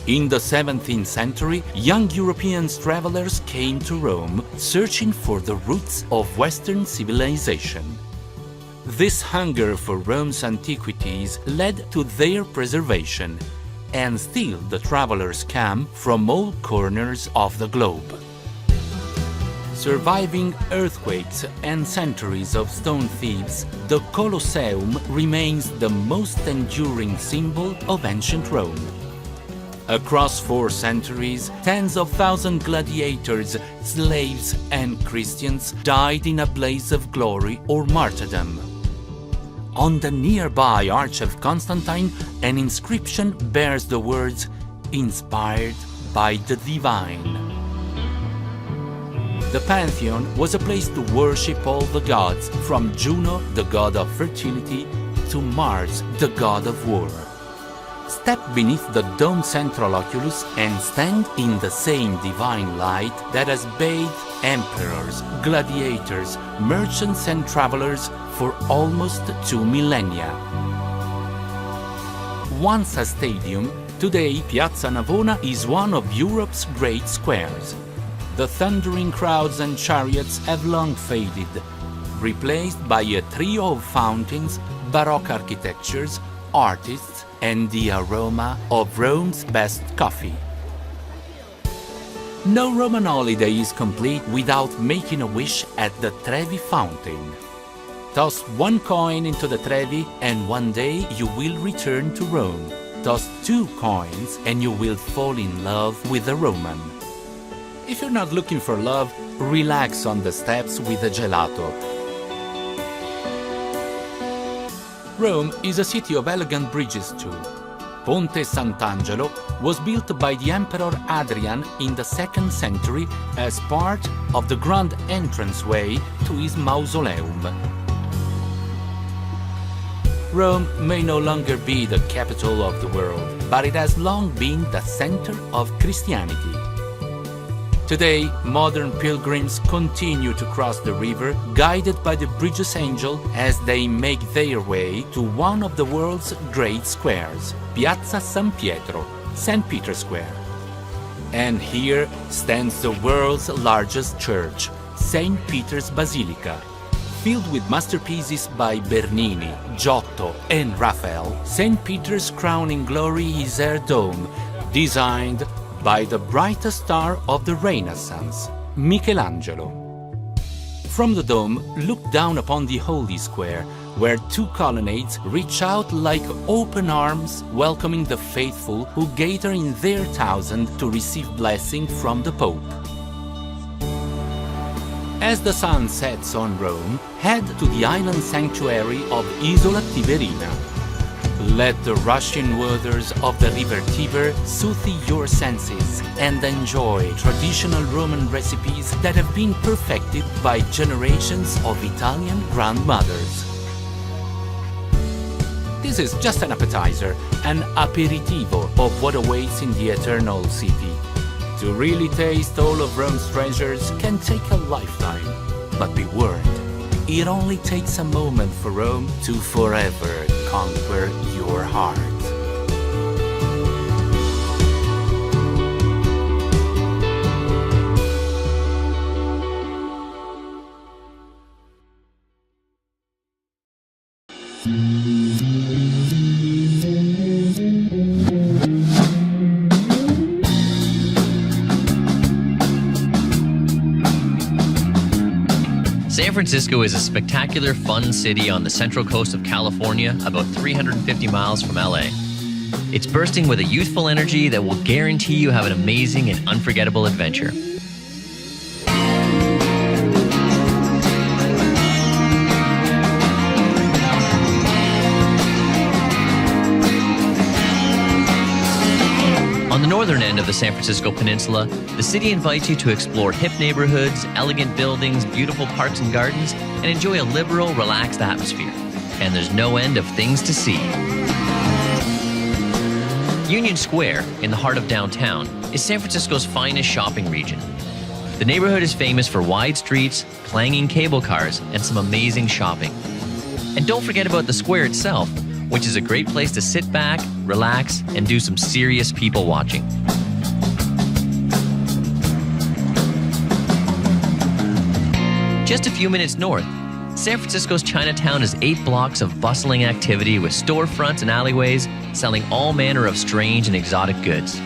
In the 17th century, young European travelers came to Rome searching for the roots of Western civilization. This hunger for Rome's antiquities led to their preservation, and still the travelers come from all corners of the globe. Surviving earthquakes and centuries of stone thieves, the Colosseum remains the most enduring symbol of ancient Rome. Across 4 centuries, tens of thousands gladiators, slaves, and Christians died in a blaze of glory or martyrdom. On the nearby Arch of Constantine, an inscription bears the words, "Inspired by the Divine." The Pantheon was a place to worship all the gods, from Juno, the god of fertility, to Mars, the god of war. Step beneath the domed central oculus and stand in the same divine light that has bathed emperors, gladiators, merchants and travelers for almost 2 millennia. Once a stadium, today Piazza Navona is one of Europe's great squares. The thundering crowds and chariots have long faded, replaced by a trio of fountains, Baroque architectures, artists, and the aroma of Rome's best coffee. No Roman holiday is complete without making a wish at the Trevi fountain. Toss 1 coin into the Trevi and one day you will return to Rome. Toss 2 coins and you will fall in love with a Roman. If you're not looking for love, relax on the steps with a gelato. Rome is a city of elegant bridges too. Ponte Sant'Angelo was built by the Emperor Hadrian in the 2nd century as part of the grand entranceway to his mausoleum. Rome may no longer be the capital of the world, but it has long been the center of Christianity. Today, modern pilgrims continue to cross the river, guided by the bridge's angel as they make their way to one of the world's great squares, Piazza San Pietro, St. Peter's Square. And here stands the world's largest church, St. Peter's Basilica. Filled with masterpieces by Bernini, Giotto, and Raphael, St. Peter's crowning glory is her dome, designed by the brightest star of the Renaissance, Michelangelo. From the dome, look down upon the Holy Square, where 2 colonnades reach out like open arms, welcoming the faithful who gather in their thousands to receive blessing from the Pope. As the sun sets on Rome, head to the island sanctuary of Isola Tiberina. Let the rushing waters of the river Tiber soothe your senses and enjoy traditional Roman recipes that have been perfected by generations of Italian grandmothers. This is just an appetizer, an aperitivo of what awaits in the eternal city. To really taste all of Rome's treasures can take a lifetime, but be warned, it only takes a moment for Rome to forever conquer your heart. San Francisco is a spectacular, fun city on the central coast of California, about 350 miles from LA. It's bursting with a youthful energy that will guarantee you have an amazing and unforgettable adventure. On the northern end of the San Francisco Peninsula, the city invites you to explore hip neighborhoods, elegant buildings, beautiful parks and gardens, and enjoy a liberal, relaxed atmosphere. And there's no end of things to see. Union Square, in the heart of downtown, is San Francisco's finest shopping region. The neighborhood is famous for wide streets, clanging cable cars, and some amazing shopping. And don't forget about the square itself, which is a great place to sit back, relax, and do some serious people watching. Just a few minutes north, San Francisco's Chinatown is 8 blocks of bustling activity with storefronts and alleyways selling all manner of strange and exotic goods.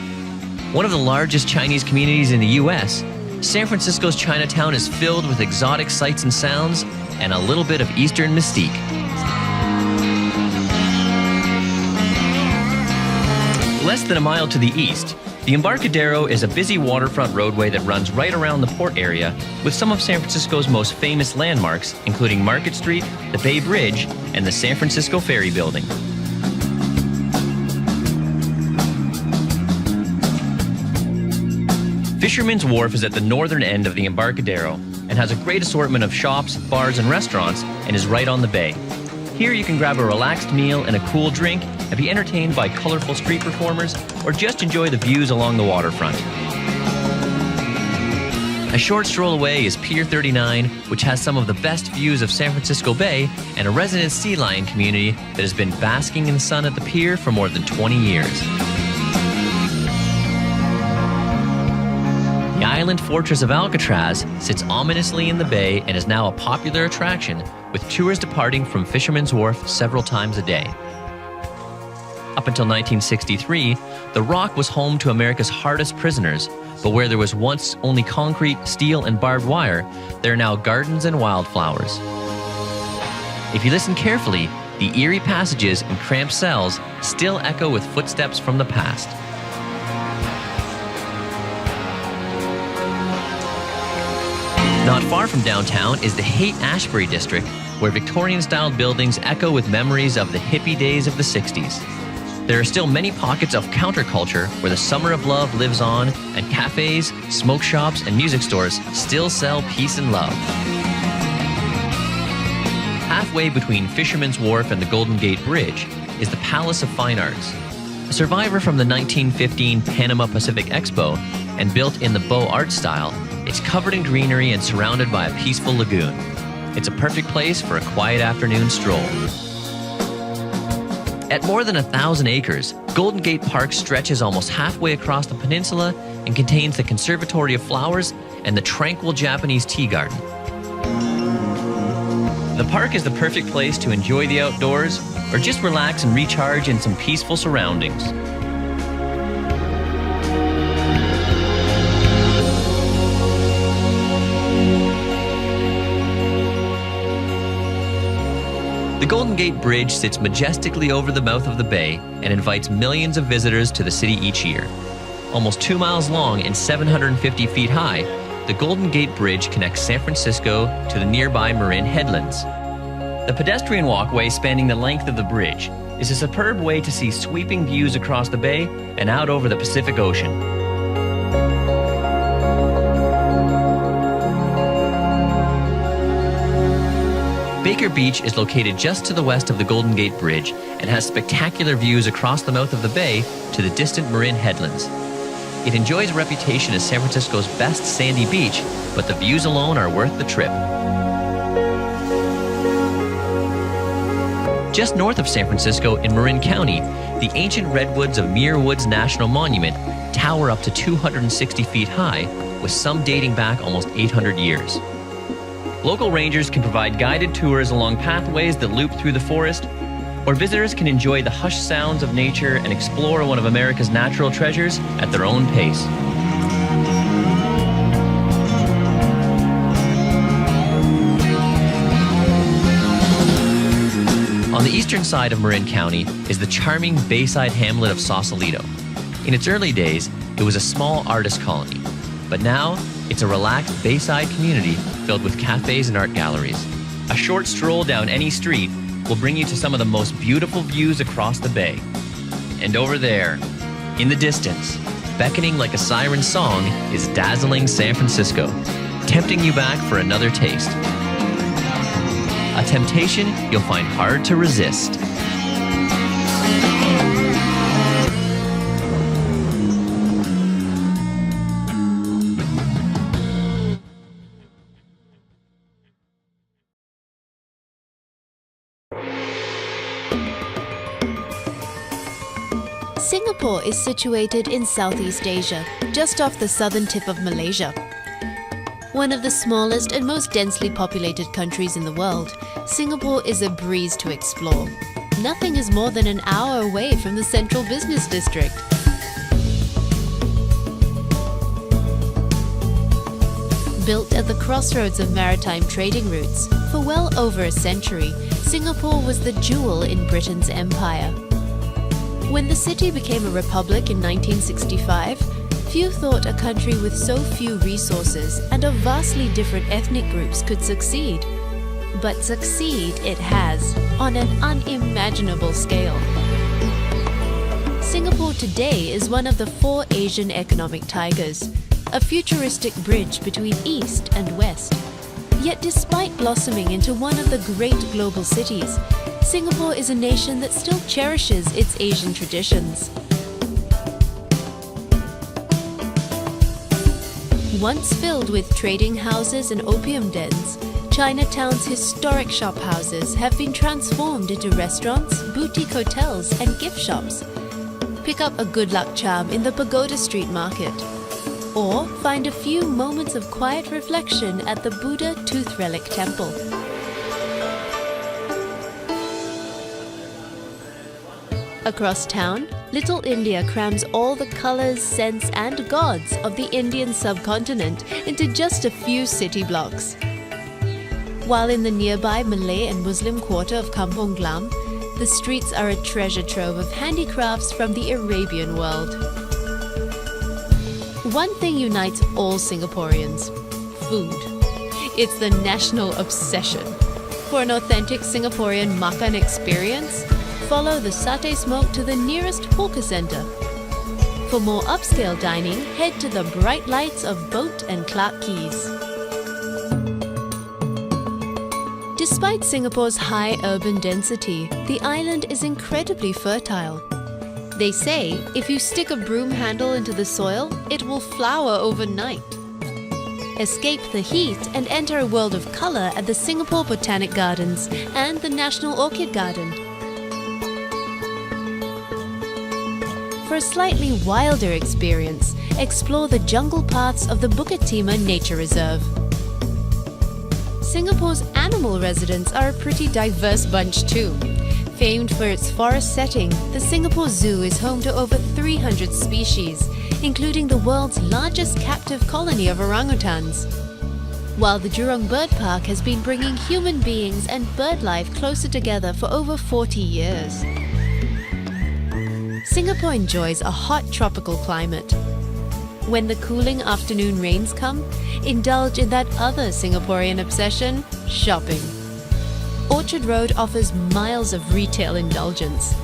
One of the largest Chinese communities in the US, San Francisco's Chinatown is filled with exotic sights and sounds and a little bit of Eastern mystique. Less than a mile to the east, the Embarcadero is a busy waterfront roadway that runs right around the port area with some of San Francisco's most famous landmarks, including Market Street, the Bay Bridge, and the San Francisco Ferry Building. Fisherman's Wharf is at the northern end of the Embarcadero and has a great assortment of shops, bars, and restaurants, and is right on the bay. Here you can grab a relaxed meal and a cool drink and be entertained by colorful street performers or just enjoy the views along the waterfront. A short stroll away is Pier 39, which has some of the best views of San Francisco Bay and a resident sea lion community that has been basking in the sun at the pier for more than 20 years. The island fortress of Alcatraz sits ominously in the bay and is now a popular attraction, with tours departing from Fisherman's Wharf several times a day. Up until 1963, the Rock was home to America's hardest prisoners, but where there was once only concrete, steel, and barbed wire, there are now gardens and wildflowers. If you listen carefully, the eerie passages and cramped cells still echo with footsteps from the past. Not far from downtown is the Haight-Ashbury district, where Victorian-style buildings echo with memories of the hippie days of the 60s. There are still many pockets of counterculture where the summer of love lives on, and cafes, smoke shops, and music stores still sell peace and love. Halfway between Fisherman's Wharf and the Golden Gate Bridge is the Palace of Fine Arts. A survivor from the 1915 Panama Pacific Expo and built in the Beaux Arts style, it's covered in greenery and surrounded by a peaceful lagoon. It's a perfect place for a quiet afternoon stroll. At more than 1,000 acres, Golden Gate Park stretches almost halfway across the peninsula and contains the Conservatory of Flowers and the tranquil Japanese tea garden. The park is the perfect place to enjoy the outdoors or just relax and recharge in some peaceful surroundings. The Golden Gate Bridge sits majestically over the mouth of the bay and invites millions of visitors to the city each year. Almost 2 miles long and 750 feet high, the Golden Gate Bridge connects San Francisco to the nearby Marin Headlands. The pedestrian walkway spanning the length of the bridge is a superb way to see sweeping views across the bay and out over the Pacific Ocean. Baker Beach is located just to the west of the Golden Gate Bridge and has spectacular views across the mouth of the bay to the distant Marin Headlands. It enjoys a reputation as San Francisco's best sandy beach, but the views alone are worth the trip. Just north of San Francisco in Marin County, the ancient redwoods of Muir Woods National Monument tower up to 260 feet high, with some dating back almost 800 years. Local rangers can provide guided tours along pathways that loop through the forest, or visitors can enjoy the hushed sounds of nature and explore one of America's natural treasures at their own pace. On the eastern side of Marin County is the charming bayside hamlet of Sausalito. In its early days, it was a small artist colony, but now it's a relaxed bayside community filled with cafes and art galleries. A short stroll down any street will bring you to some of the most beautiful views across the bay. And over there, in the distance, beckoning like a siren song, is dazzling San Francisco, tempting you back for another taste. A temptation you'll find hard to resist. Singapore is situated in Southeast Asia, just off the southern tip of Malaysia. One of the smallest and most densely populated countries in the world, Singapore is a breeze to explore. Nothing is more than an hour away from the central business district. Built at the crossroads of maritime trading routes, for well over a century, Singapore was the jewel in Britain's empire. When the city became a republic in 1965, few thought a country with so few resources and of vastly different ethnic groups could succeed. But succeed it has, on an unimaginable scale. Singapore today is one of the 4 Asian economic tigers. a futuristic bridge between East and West. Yet despite blossoming into one of the great global cities, Singapore is a nation that still cherishes its Asian traditions. Once filled with trading houses and opium dens, Chinatown's historic shophouses have been transformed into restaurants, boutique hotels, and gift shops. Pick up a good luck charm in the Pagoda Street Market, or find a few moments of quiet reflection at the Buddha Tooth Relic Temple. Across town, Little India crams all the colors, scents, and gods of the Indian subcontinent into just a few city blocks. While in the nearby Malay and Muslim quarter of Kampong Glam, the streets are a treasure trove of handicrafts from the Arabian world. One thing unites all Singaporeans: food. It's the national obsession. For an authentic Singaporean makan experience, follow the satay smoke to the nearest hawker centre. For more upscale dining, head to the bright lights of Boat and Clarke Quays. Despite Singapore's high urban density, the island is incredibly fertile. They say if you stick a broom handle into the soil, it will flower overnight. Escape the heat and enter a world of colour at the Singapore Botanic Gardens and the National Orchid Garden. For a slightly wilder experience, explore the jungle paths of the Bukit Timah Nature Reserve. Singapore's animal residents are a pretty diverse bunch too. Famed for its forest setting, the Singapore Zoo is home to over 300 species, including the world's largest captive colony of orangutans. While the Jurong Bird Park has been bringing human beings and bird life closer together for over 40 years. Singapore enjoys a hot tropical climate. When the cooling afternoon rains come, indulge in that other Singaporean obsession, shopping. Orchard Road offers miles of retail indulgence.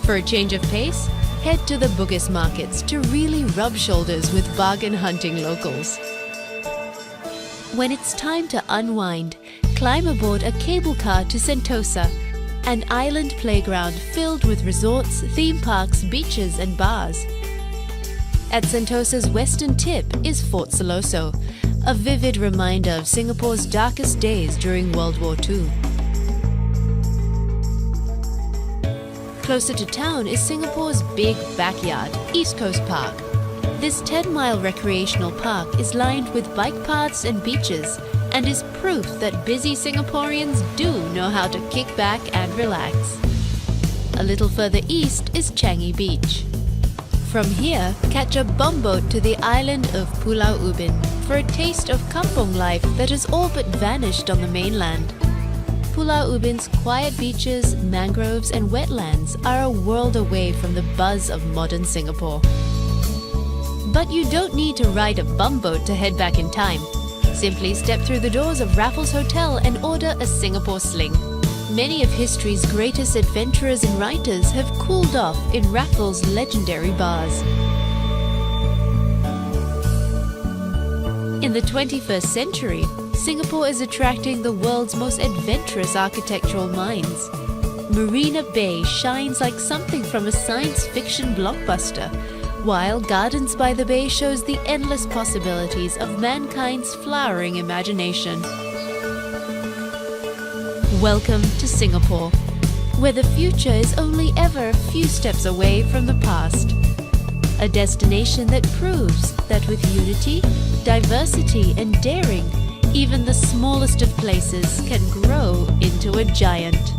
For a change of pace, head to the Bugis markets to really rub shoulders with bargain hunting locals. When it's time to unwind, climb aboard a cable car to Sentosa, an island playground filled with resorts, theme parks, beaches, and bars. At Sentosa's western tip is Fort Siloso, a vivid reminder of Singapore's darkest days during World War II. Closer to town is Singapore's big backyard, East Coast Park. This 10-mile recreational park is lined with bike paths and beaches, and is proof that busy Singaporeans do know how to kick back and relax. A little further east is Changi Beach. From here, catch a bumboat to the island of Pulau Ubin for a taste of kampong life that has all but vanished on the mainland. Pulau Ubin's quiet beaches, mangroves, and wetlands are a world away from the buzz of modern Singapore. But you don't need to ride a bumboat to head back in time. Simply step through the doors of Raffles Hotel and order a Singapore Sling. Many of history's greatest adventurers and writers have cooled off in Raffles' legendary bars. In the 21st century, Singapore is attracting the world's most adventurous architectural minds. Marina Bay shines like something from a science fiction blockbuster, while Gardens by the Bay shows the endless possibilities of mankind's flowering imagination. Welcome to Singapore, where the future is only ever a few steps away from the past. A destination that proves that with unity, diversity, and daring, even the smallest of places can grow into a giant.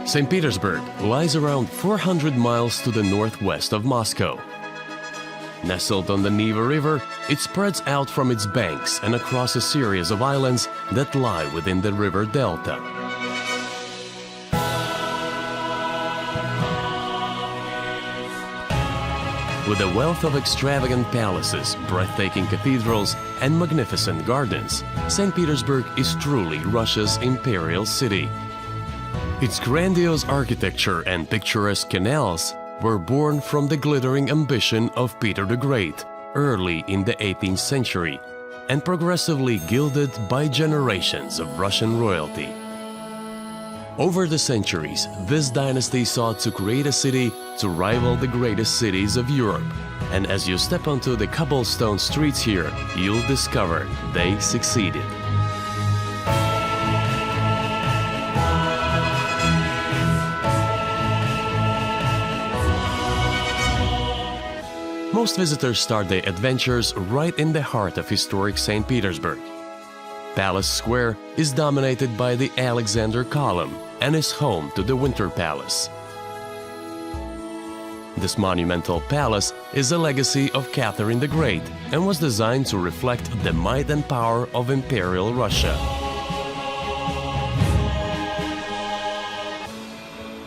St. Petersburg lies around 400 miles to the northwest of Moscow. Nestled on the Neva River, it spreads out from its banks and across a series of islands that lie within the river delta. With a wealth of extravagant palaces, breathtaking cathedrals, and magnificent gardens, St. Petersburg is truly Russia's imperial city. Its grandiose architecture and picturesque canals were born from the glittering ambition of Peter the Great early in the 18th century and progressively gilded by generations of Russian royalty. Over the centuries, this dynasty sought to create a city to rival the greatest cities of Europe. And as you step onto the cobblestone streets here, you'll discover they succeeded. Most visitors start their adventures right in the heart of historic St. Petersburg. Palace Square is dominated by the Alexander Column and is home to the Winter Palace. This monumental palace is a legacy of Catherine the Great and was designed to reflect the might and power of Imperial Russia.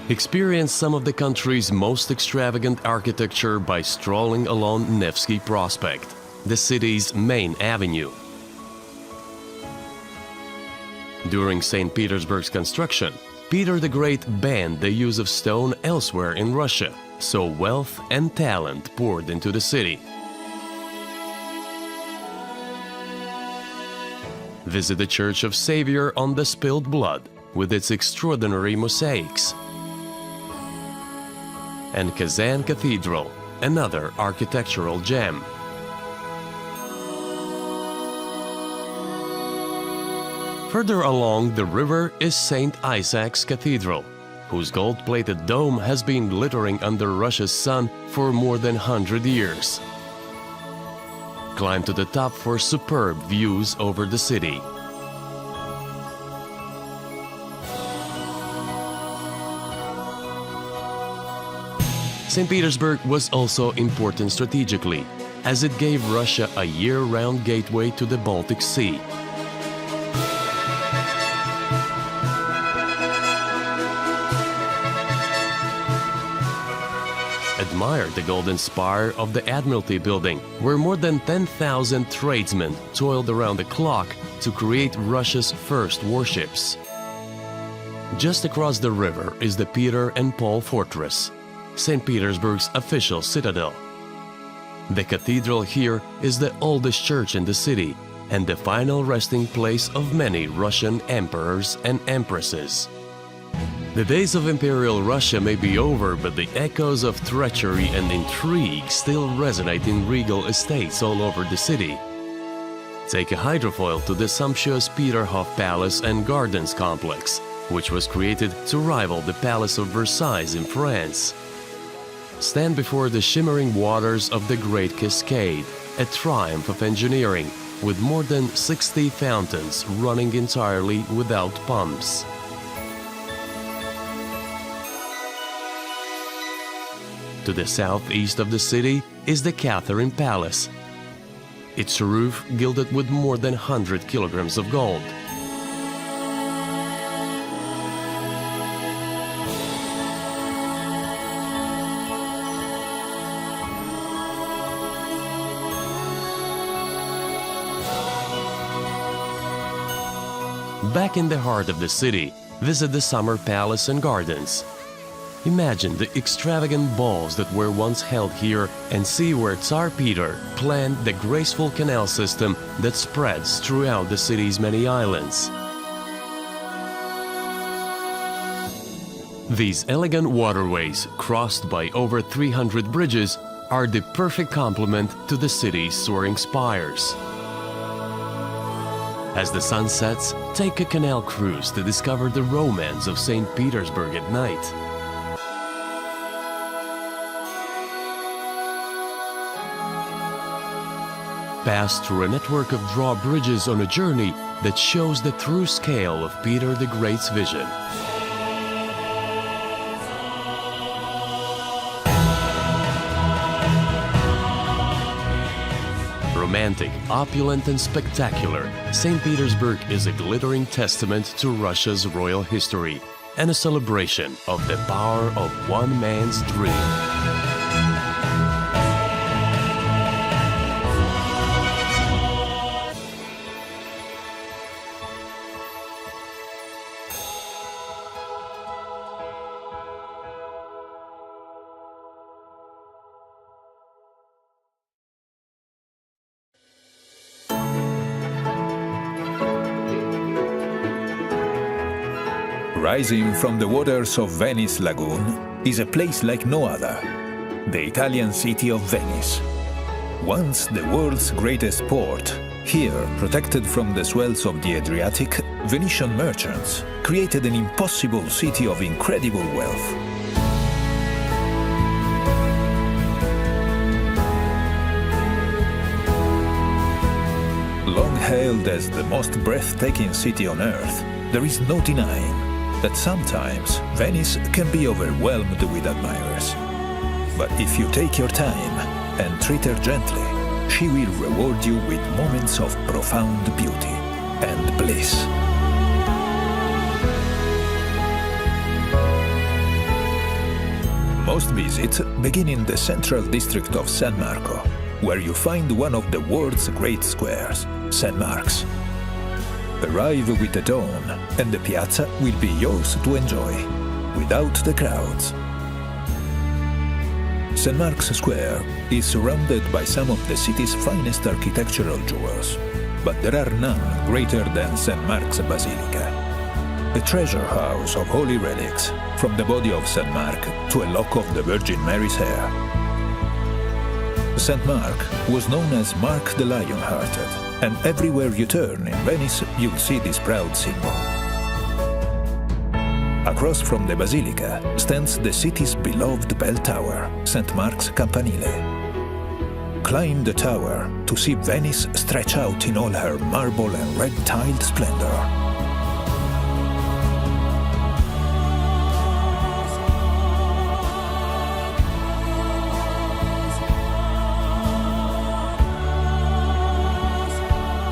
Experience some of the country's most extravagant architecture by strolling along Nevsky Prospect, the city's main avenue. During St. Petersburg's construction, Peter the Great banned the use of stone elsewhere in Russia, so wealth and talent poured into the city. Visit the Church of Savior on the Spilled Blood with its extraordinary mosaics, and Kazan Cathedral, another architectural gem. Further along the river is St. Isaac's Cathedral, whose gold-plated dome has been glittering under Russia's sun for more than 100 years. Climb to the top for superb views over the city. St. Petersburg was also important strategically, as it gave Russia a year-round gateway to the Baltic Sea. Admire the golden spire of the Admiralty Building, where more than 10,000 tradesmen toiled around the clock to create Russia's first warships. Just across the river is the Peter and Paul Fortress, St. Petersburg's official citadel. The cathedral here is the oldest church in the city and the final resting place of many Russian emperors and empresses. The days of Imperial Russia may be over, but the echoes of treachery and intrigue still resonate in regal estates all over the city. Take a hydrofoil to the sumptuous Peterhof Palace and Gardens complex, which was created to rival the Palace of Versailles in France. Stand before the shimmering waters of the Great Cascade, a triumph of engineering, with more than 60 fountains running entirely without pumps. To the southeast of the city is the Catherine Palace, its roof gilded with more than 100 kilograms of gold. Back in the heart of the city, visit the Summer Palace and Gardens. Imagine the extravagant balls that were once held here and see where Tsar Peter planned the graceful canal system that spreads throughout the city's many islands. These elegant waterways, crossed by over 300 bridges, are the perfect complement to the city's soaring spires. As the sun sets, take a canal cruise to discover the romance of St. Petersburg at night. Pass through a network of drawbridges on a journey that shows the true scale of Peter the Great's vision. Romantic, opulent and spectacular, St. Petersburg is a glittering testament to Russia's royal history and a celebration of the power of one man's dream. Rising from the waters of Venice Lagoon is a place like no other, the Italian city of Venice. Once the world's greatest port, here, protected from the swells of the Adriatic, Venetian merchants created an impossible city of incredible wealth. Long hailed as the most breathtaking city on earth, there is no denying that sometimes Venice can be overwhelmed with admirers. But if you take your time and treat her gently, she will reward you with moments of profound beauty and bliss. Most visits begin in the central district of San Marco, where you find one of the world's great squares, St. Mark's. Arrive with the dawn, and the piazza will be yours to enjoy, without the crowds. St. Mark's Square is surrounded by some of the city's finest architectural jewels, but there are none greater than St. Mark's Basilica, a treasure house of holy relics, from the body of St. Mark to a lock of the Virgin Mary's hair. St. Mark was known as Mark the Lion-Hearted, and everywhere you turn in Venice, you'll see this proud symbol. Across from the Basilica stands the city's beloved bell tower, St. Mark's Campanile. Climb the tower to see Venice stretch out in all her marble and red-tiled splendor.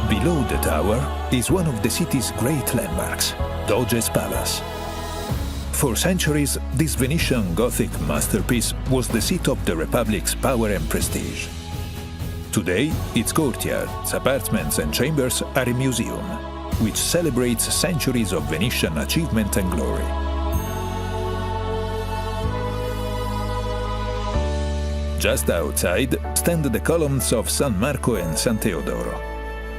Below the tower is one of the city's great landmarks, Doge's Palace. For centuries, this Venetian Gothic masterpiece was the seat of the Republic's power and prestige. Today, its courtyards, apartments and chambers are a museum, which celebrates centuries of Venetian achievement and glory. Just outside stand the columns of San Marco and San Teodoro,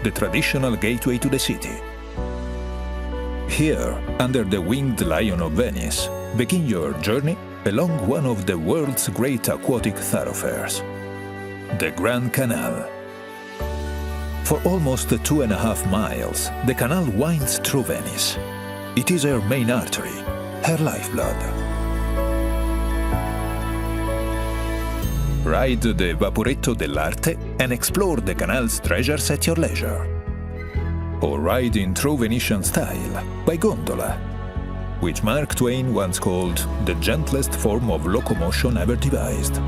the traditional gateway to the city. Here, under the winged lion of Venice, begin your journey along one of the world's great aquatic thoroughfares, the Grand Canal. For almost 2.5 miles, the canal winds through Venice. It is her main artery, her lifeblood. Ride the Vaporetto dell'Arte and explore the canal's treasures at your leisure. Or ride in true Venetian style by gondola, which Mark Twain once called the gentlest form of locomotion ever devised.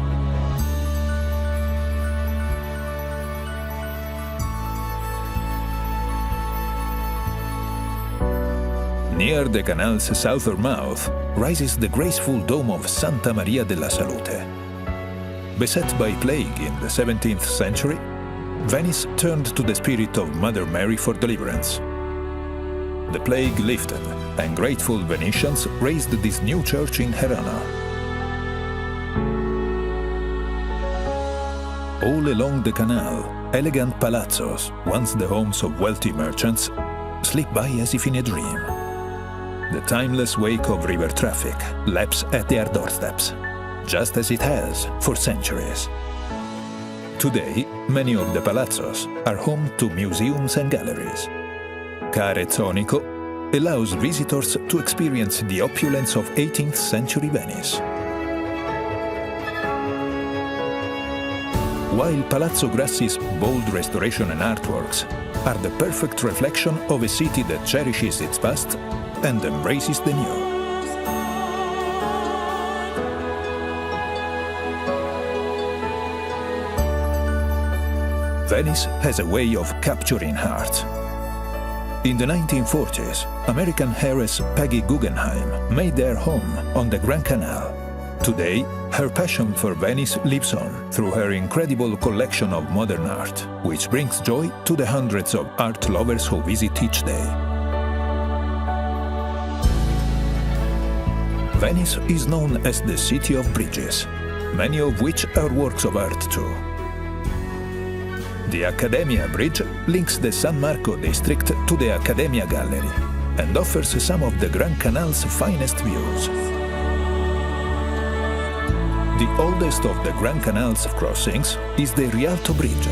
Near the canal's southern mouth rises the graceful dome of Santa Maria della Salute. Beset by plague in the 17th century, Venice turned to the spirit of Mother Mary for deliverance. The plague lifted, and grateful Venetians raised this new church in her honor. All along the canal, elegant palazzos, once the homes of wealthy merchants, slip by as if in a dream. The timeless wake of river traffic laps at their doorsteps, just as it has for centuries. Today, many of the palazzos are home to museums and galleries. Care Zonico allows visitors to experience the opulence of 18th century Venice. While Palazzo Grassi's bold restoration and artworks are the perfect reflection of a city that cherishes its past and embraces the new. Venice has a way of capturing hearts. In the 1940s, American heiress Peggy Guggenheim made their home on the Grand Canal. Today, her passion for Venice lives on through her incredible collection of modern art, which brings joy to the hundreds of art lovers who visit each day. Venice is known as the City of Bridges, many of which are works of art too. The Accademia Bridge links the San Marco district to the Accademia Gallery, and offers some of the Grand Canal's finest views. The oldest of the Grand Canal's crossings is the Rialto Bridge.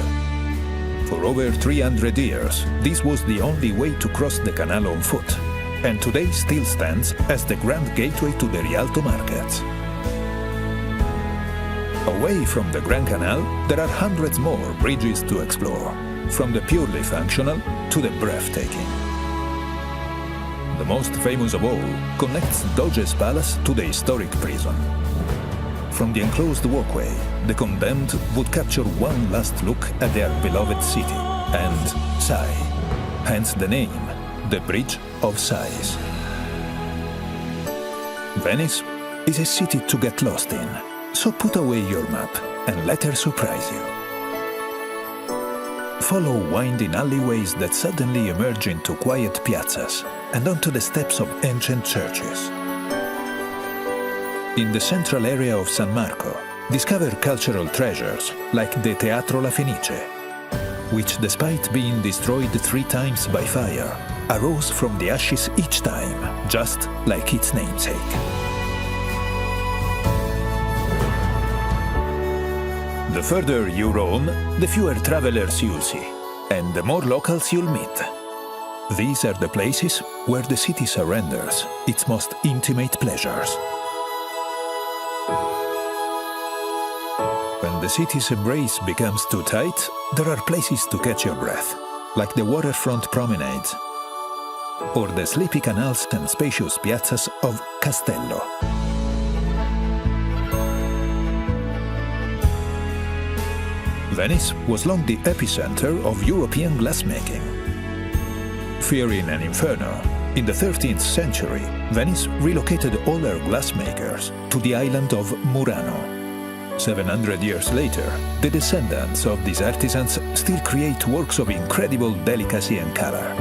For over 300 years, this was the only way to cross the canal on foot, and today still stands as the grand gateway to the Rialto markets. Away from the Grand Canal, there are hundreds more bridges to explore, from the purely functional to the breathtaking. The most famous of all connects Doge's Palace to the historic prison. From the enclosed walkway, the condemned would capture one last look at their beloved city and sigh, hence the name, the Bridge of Sighs. Venice is a city to get lost in, so put away your map and let her surprise you. Follow winding alleyways that suddenly emerge into quiet piazzas and onto the steps of ancient churches. In the central area of San Marco, discover cultural treasures like the Teatro La Fenice, which, despite being destroyed 3 times by fire, arose from the ashes each time, just like its namesake. The further you roam, the fewer travelers you'll see, and the more locals you'll meet. These are the places where the city surrenders its most intimate pleasures. When the city's embrace becomes too tight, there are places to catch your breath, like the waterfront promenades, or the sleepy canals and spacious piazzas of Castello. Venice was long the epicenter of European glassmaking. Fearing an inferno, in the 13th century, Venice relocated all her glassmakers to the island of Murano. 700 years later, the descendants of these artisans still create works of incredible delicacy and color.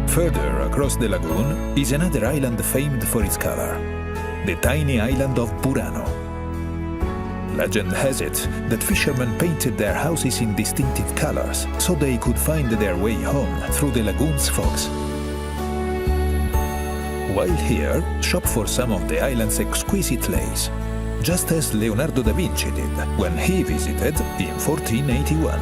Further across the lagoon is another island famed for its color, the tiny island of Burano. Legend has it that fishermen painted their houses in distinctive colors so they could find their way home through the lagoon's fogs. While here, shop for some of the island's exquisite lace, just as Leonardo da Vinci did when he visited in 1481.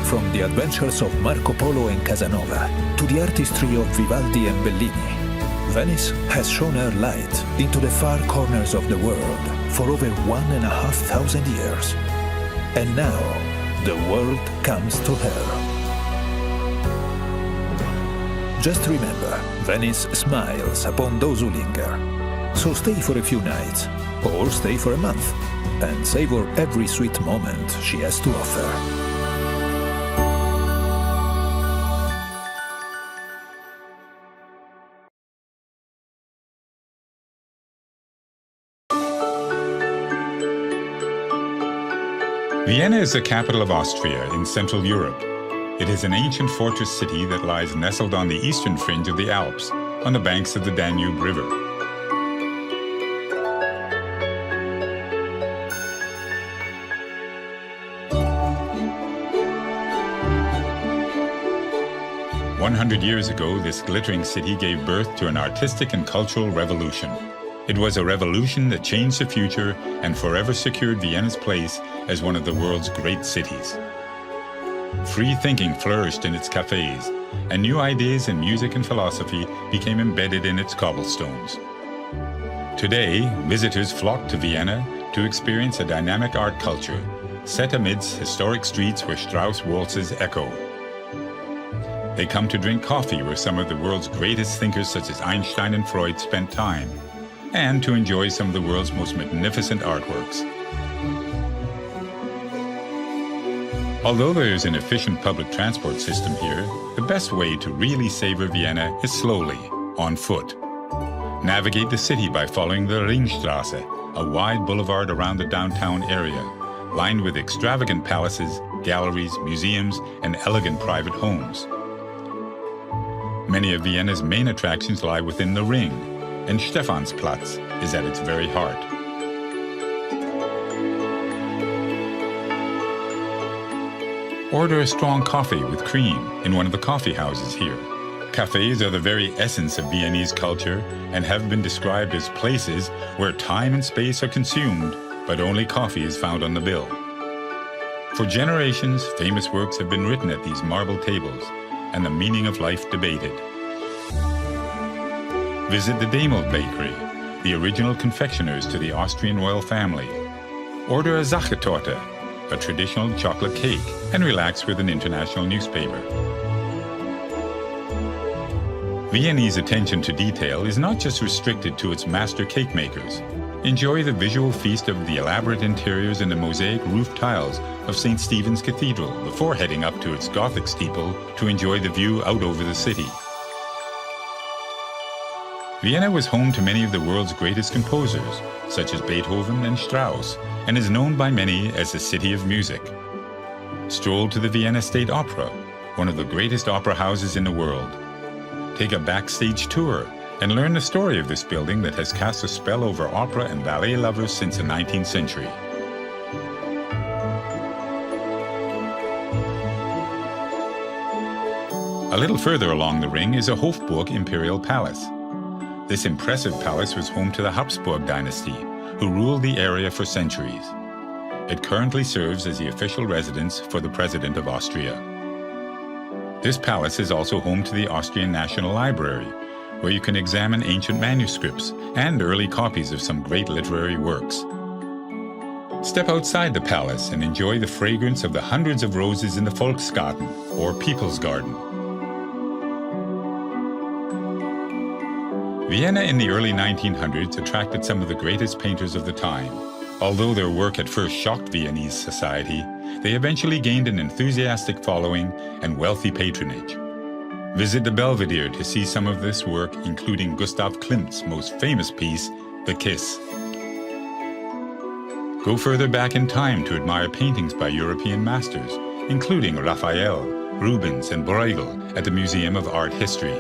From the adventures of Marco Polo and Casanova to the artistry of Vivaldi and Bellini, Venice has shone her light into the far corners of the world for over 1,500 years. And now, the world comes to her. Just remember, Venice smiles upon those who linger. So stay for a few nights, or stay for a month, and savor every sweet moment she has to offer. Vienna is the capital of Austria in Central Europe. It is an ancient fortress city that lies nestled on the eastern fringe of the Alps, on the banks of the Danube River. "100 years ago, this glittering city gave birth to an artistic and cultural revolution. It was a revolution that changed the future and forever secured Vienna's place as one of the world's great cities. Free thinking flourished in its cafes, and new ideas in music and philosophy became embedded in its cobblestones. Today, visitors flock to Vienna to experience a dynamic art culture, set amidst historic streets where Strauss waltzes echo. They come to drink coffee where some of the world's greatest thinkers such as Einstein and Freud spent time, and to enjoy some of the world's most magnificent artworks. Although there is an efficient public transport system here, the best way to really savor Vienna is slowly, on foot. Navigate the city by following the Ringstraße, a wide boulevard around the downtown area, lined with extravagant palaces, galleries, museums, and elegant private homes. Many of Vienna's main attractions lie within the ring, and Stephansplatz is at its very heart. Order a strong coffee with cream in one of the coffee houses here. Cafes are the very essence of Viennese culture and have been described as places where time and space are consumed, but only coffee is found on the bill. For generations, famous works have been written at these marble tables, and the meaning of life debated. Visit the Demel Bakery, the original confectioners to the Austrian royal family. Order a Sachertorte, a traditional chocolate cake, and relax with an international newspaper. Viennese attention to detail is not just restricted to its master cake makers. Enjoy the visual feast of the elaborate interiors and the mosaic roof tiles of St. Stephen's Cathedral before heading up to its Gothic steeple to enjoy the view out over the city. Vienna was home to many of the world's greatest composers, such as Beethoven and Strauss, and is known by many as the City of Music. Stroll to the Vienna State Opera, one of the greatest opera houses in the world. Take a backstage tour and learn the story of this building that has cast a spell over opera and ballet lovers since the 19th century. A little further along the ring is a Hofburg Imperial Palace. This impressive palace was home to the Habsburg dynasty, who ruled the area for centuries. It currently serves as the official residence for the President of Austria. This palace is also home to the Austrian National Library, where you can examine ancient manuscripts and early copies of some great literary works. Step outside the palace and enjoy the fragrance of the hundreds of roses in the Volksgarten, or People's Garden. Vienna in the early 1900s attracted some of the greatest painters of the time. Although their work at first shocked Viennese society, they eventually gained an enthusiastic following and wealthy patronage. Visit the Belvedere to see some of this work, including Gustav Klimt's most famous piece, The Kiss. Go further back in time to admire paintings by European masters, including Raphael, Rubens, and Bruegel at the Museum of Art History.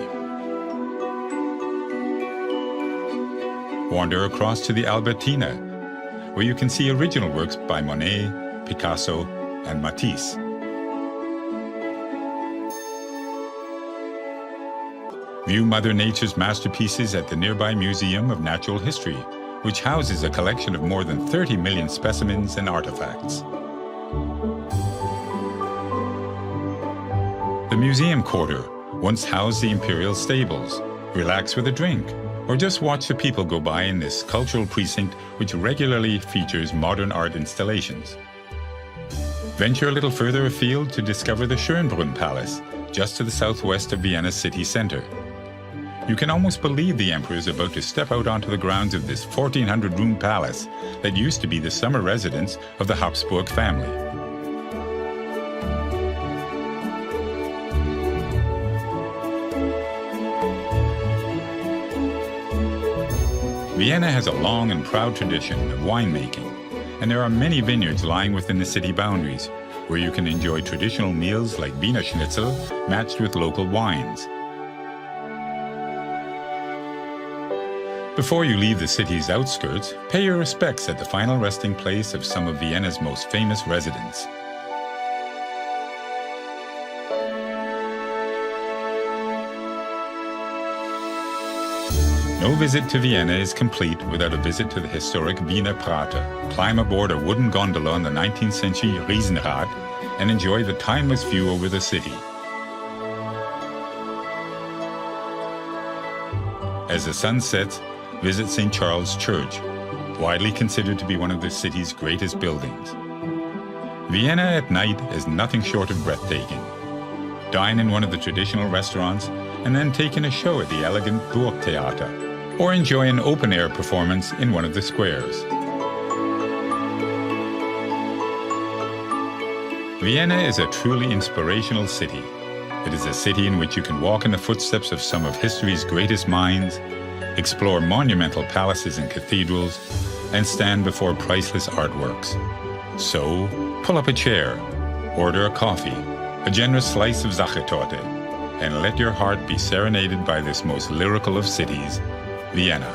Wander across to the Albertina, where you can see original works by Monet, Picasso, and Matisse. View Mother Nature's masterpieces at the nearby Museum of Natural History, which houses a collection of more than 30 million specimens and artifacts. The Museum Quarter once housed the imperial stables. Relax with a drink, or just watch the people go by in this cultural precinct which regularly features modern art installations. Venture a little further afield to discover the Schönbrunn Palace, just to the southwest of Vienna's city center. You can almost believe the emperor is about to step out onto the grounds of this 1,400-room palace that used to be the summer residence of the Habsburg family. Vienna has a long and proud tradition of winemaking, and there are many vineyards lying within the city boundaries, where you can enjoy traditional meals like Wiener Schnitzel matched with local wines. Before you leave the city's outskirts, pay your respects at the final resting place of some of Vienna's most famous residents. No visit to Vienna is complete without a visit to the historic Wiener Prater. Climb aboard a wooden gondola on the 19th century Riesenrad and enjoy the timeless view over the city. As the sun sets, visit St. Charles Church, widely considered to be one of the city's greatest buildings. Vienna at night is nothing short of breathtaking. Dine in one of the traditional restaurants and then take in a show at the elegant Burgtheater, or enjoy an open-air performance in one of the squares. Vienna is a truly inspirational city. It is a city in which you can walk in the footsteps of some of history's greatest minds, explore monumental palaces and cathedrals, and stand before priceless artworks. So, pull up a chair, order a coffee, a generous slice of Sachertorte, and let your heart be serenaded by this most lyrical of cities, Vienna.